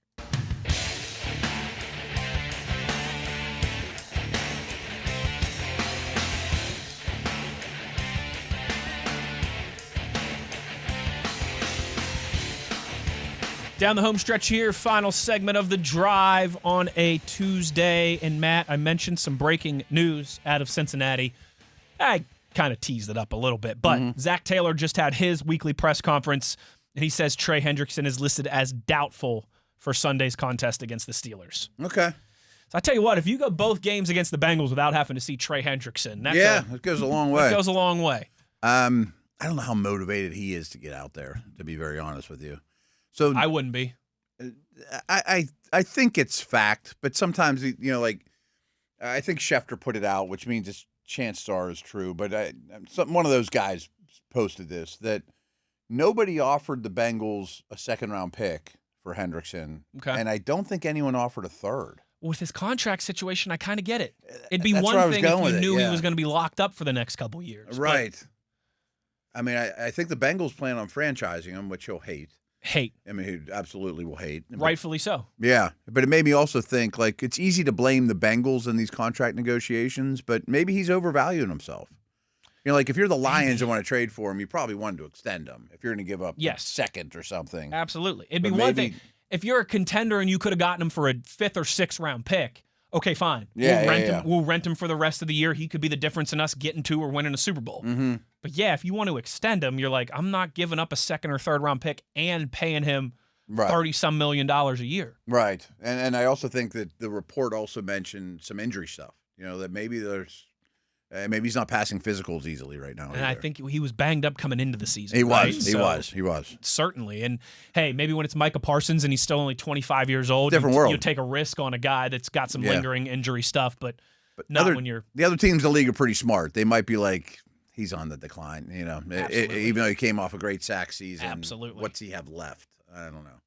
Down the home stretch here, final segment of The Drive on a Tuesday. And Matt, I mentioned some breaking news out of Cincinnati. I kind of teased it up a little bit, but Zach Taylor just had his weekly press conference, and he says Trey Hendrickson is listed as doubtful for Sunday's contest against the Steelers. Okay. So I tell you what, if you go both games against the Bengals without having to see Trey Hendrickson, it goes a long way. It goes a long way. I don't know how motivated he is to get out there, to be very honest with you. So I wouldn't be. I think it's fact, but sometimes, I think Schefter put it out, which means it's chances are is true. But one of those guys posted this, that nobody offered the Bengals a second-round pick for Hendrickson, and I don't think anyone offered a third. With his contract situation, I kind of get it. It'd be That's one thing if you knew he was going to be locked up for the next couple years. Right. I mean, I think the Bengals plan on franchising him, which he'll hate. I mean, he absolutely will hate. Rightfully so. Yeah. But it made me also think, it's easy to blame the Bengals in these contract negotiations, but maybe he's overvaluing himself. If you're the Lions and want to trade for him, you probably wanted to extend him if you're going to give up a second or something. Absolutely. It'd be one thing. If you're a contender and you could have gotten him for a 5th or 6th round pick, okay, fine. We'll rent him for the rest of the year. He could be the difference in us getting to or winning a Super Bowl. Mm-hmm. But yeah, if you want to extend him, you're like, I'm not giving up a 2nd or 3rd round pick and paying him $30-some million a year. Right. And I also think that the report also mentioned some injury stuff. That maybe maybe he's not passing physicals easily right now. And I think he was banged up coming into the season. He was. He was. Certainly. And hey, maybe when it's Micah Parsons and he's still only 25 years old, different world. You take a risk on a guy that's got some lingering injury stuff, but not when you're... The other teams in the league are pretty smart. They might be like, he's on the decline, even though he came off a great sack season. Absolutely. What's he have left? I don't know.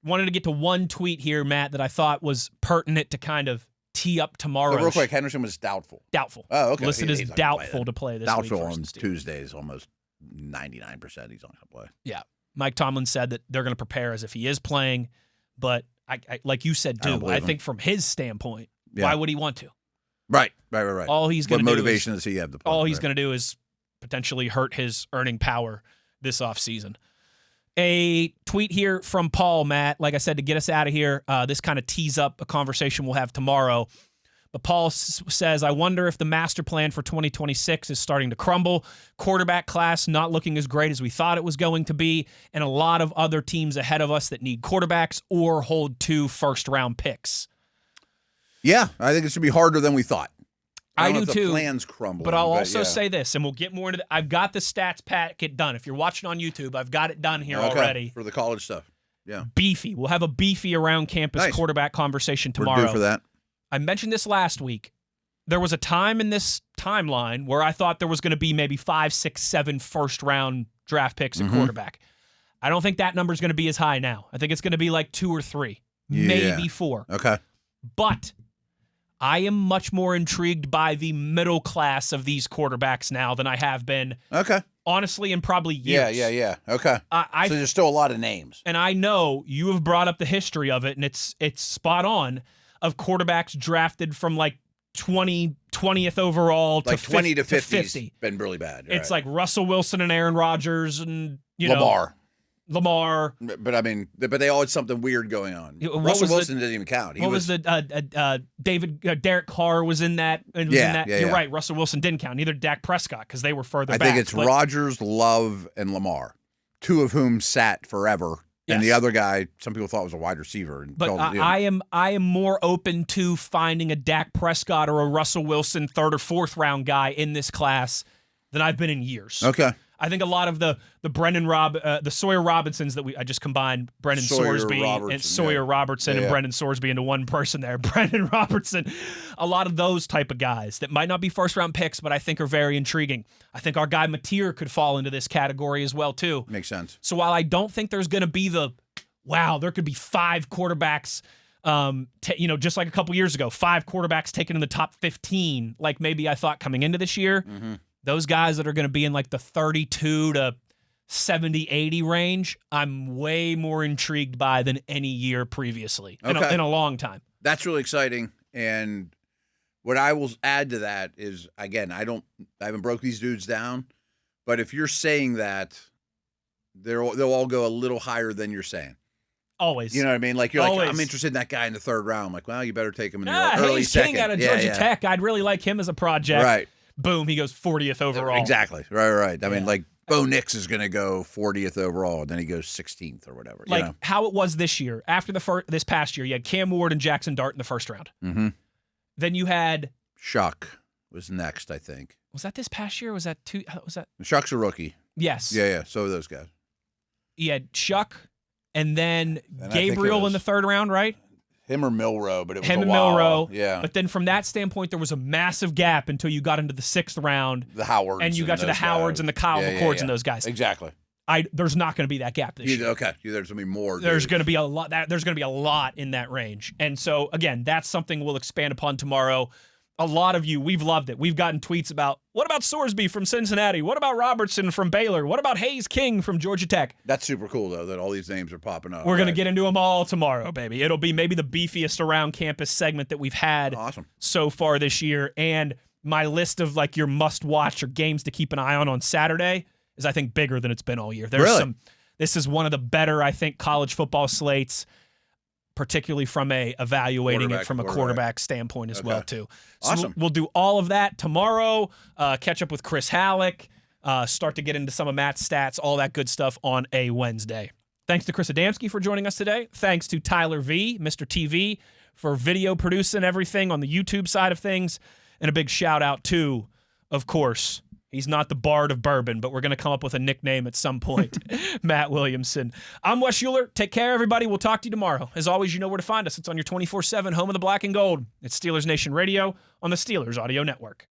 Wanted to get to one tweet here, Matt, that I thought was pertinent to kind of tee up tomorrow. So real quick, Henderson was doubtful. Doubtful. Oh, okay. Listed as doubtful to play this week. Doubtful on Tuesday is almost 99% he's not going to play. Yeah. Mike Tomlin said that they're going to prepare as if he is playing, but I like you said, I think from his standpoint, why would he want to? Right. All he's going to do motivation does he have to play? All he's going to do is potentially hurt his earning power this offseason. A tweet here from Paul, Matt, like I said, to get us out of here. This kind of tees up a conversation we'll have tomorrow. But Paul says, I wonder if the master plan for 2026 is starting to crumble. Quarterback class not looking as great as we thought it was going to be, and a lot of other teams ahead of us that need quarterbacks or hold 2 first-round picks. Yeah, I think it should be harder than we thought. I do too. The plan's crumbling. But I'll also say this, and we'll get more into I've got the stats packet done. If you're watching on YouTube, I've got it done here already. For the college stuff. Yeah. Beefy. We'll have a beefy around campus quarterback conversation tomorrow. We're due for that. I mentioned this last week. There was a time in this timeline where I thought there was going to be maybe 5, 6, 7 first-round draft picks at quarterback. I don't think that number is going to be as high now. I think it's going to be like 2 or 3, maybe 4. Okay. But I am much more intrigued by the middle class of these quarterbacks now than I have been. Okay. Honestly, in probably years. Yeah. Okay. So there's still a lot of names. And I know you have brought up the history of it, and it's spot on, of quarterbacks drafted from like 20th overall like to 20 to 50 50. Been really bad. It's like Russell Wilson and Aaron Rodgers and, Lamar. But I mean, but they all had something weird going on. Russell Wilson didn't even count. Derek Carr was in that. You're right. Russell Wilson didn't count. Neither Dak Prescott because they were further back. I think it's Rodgers, Love, and Lamar, two of whom sat forever. Yes. And the other guy, some people thought was a wide receiver. But I am more open to finding a Dak Prescott or a Russell Wilson 3rd or 4th round guy in this class than I've been in years. Okay. I think a lot of the Sawyer Robinsons that I just combined Brendan Sorsby and Sawyer Robertson and Brendan Sorsby into one person there. Brendan Robertson, a lot of those type of guys that might not be first-round picks, but I think are very intriguing. I think our guy Mateer could fall into this category as well too. Makes sense. So while I don't think there's going to be there could be 5 quarterbacks, just like a couple years ago, 5 quarterbacks taken in the top 15, like maybe I thought coming into this year. Mm-hmm. Those guys that are going to be in like the 32 to 70, 80 range, I'm way more intrigued by than any year previously in a long time. That's really exciting. And what I will add to that is, again, I haven't broke these dudes down, but if you're saying that, they'll all go a little higher than you're saying. Always. You know what I mean? Like, you're like, I'm interested in that guy in the 3rd round. I'm like, well, you better take him in the early Hayes second. King out of Georgia Tech. I'd really like him as a project. Right. Boom, he goes 40th overall. Exactly. Right. I mean, like, Bo Nix is going to go 40th overall, and then he goes 16th or whatever. Like how it was this year. After this past year, you had Cam Ward and Jackson Dart in the 1st round. Mm-hmm. Then you had Shuck was next, I think. Was that this past year? Or was that two? Was that Shuck's a rookie? Yes. Yeah. So are those guys. You had Shuck, and then Gabriel in the 3rd round, right? Him or Milrow, but it was him a and while. Milrow. Yeah. But then from that standpoint, there was a massive gap until you got into the 6th round. The Howards. And you got to the Howards and the Kyle McCords and those guys. Exactly. There's not going to be that gap this year. Okay. There's going to be more. There's going to be a lot. There's going to be a lot in that range. And so, again, that's something we'll expand upon tomorrow. A lot of you, we've loved it. We've gotten tweets about, what about Sorsby from Cincinnati? What about Robertson from Baylor? What about Hayes King from Georgia Tech? That's super cool, though, that all these names are popping up. We're going to get into them all tomorrow, baby. It'll be maybe the beefiest around campus segment that we've had so far this year. And my list of like your must-watch or games to keep an eye on Saturday is, I think, bigger than it's been all year. This is one of the better, I think, college football slates, particularly from evaluating it from a quarterback standpoint as well, too. So awesome. We'll do all of that tomorrow, catch up with Chris Halleck, start to get into some of Matt's stats, all that good stuff on a Wednesday. Thanks to Chris Adamski for joining us today. Thanks to Tyler V, Mr. TV, for video producing everything on the YouTube side of things. And a big shout out to, of course, he's not the Bard of Bourbon, but we're going to come up with a nickname at some point. Matt Williamson. I'm Wes Uhler. Take care, everybody. We'll talk to you tomorrow. As always, you know where to find us. It's on your 24/7 home of the black and gold. It's Steelers Nation Radio on the Steelers Audio Network.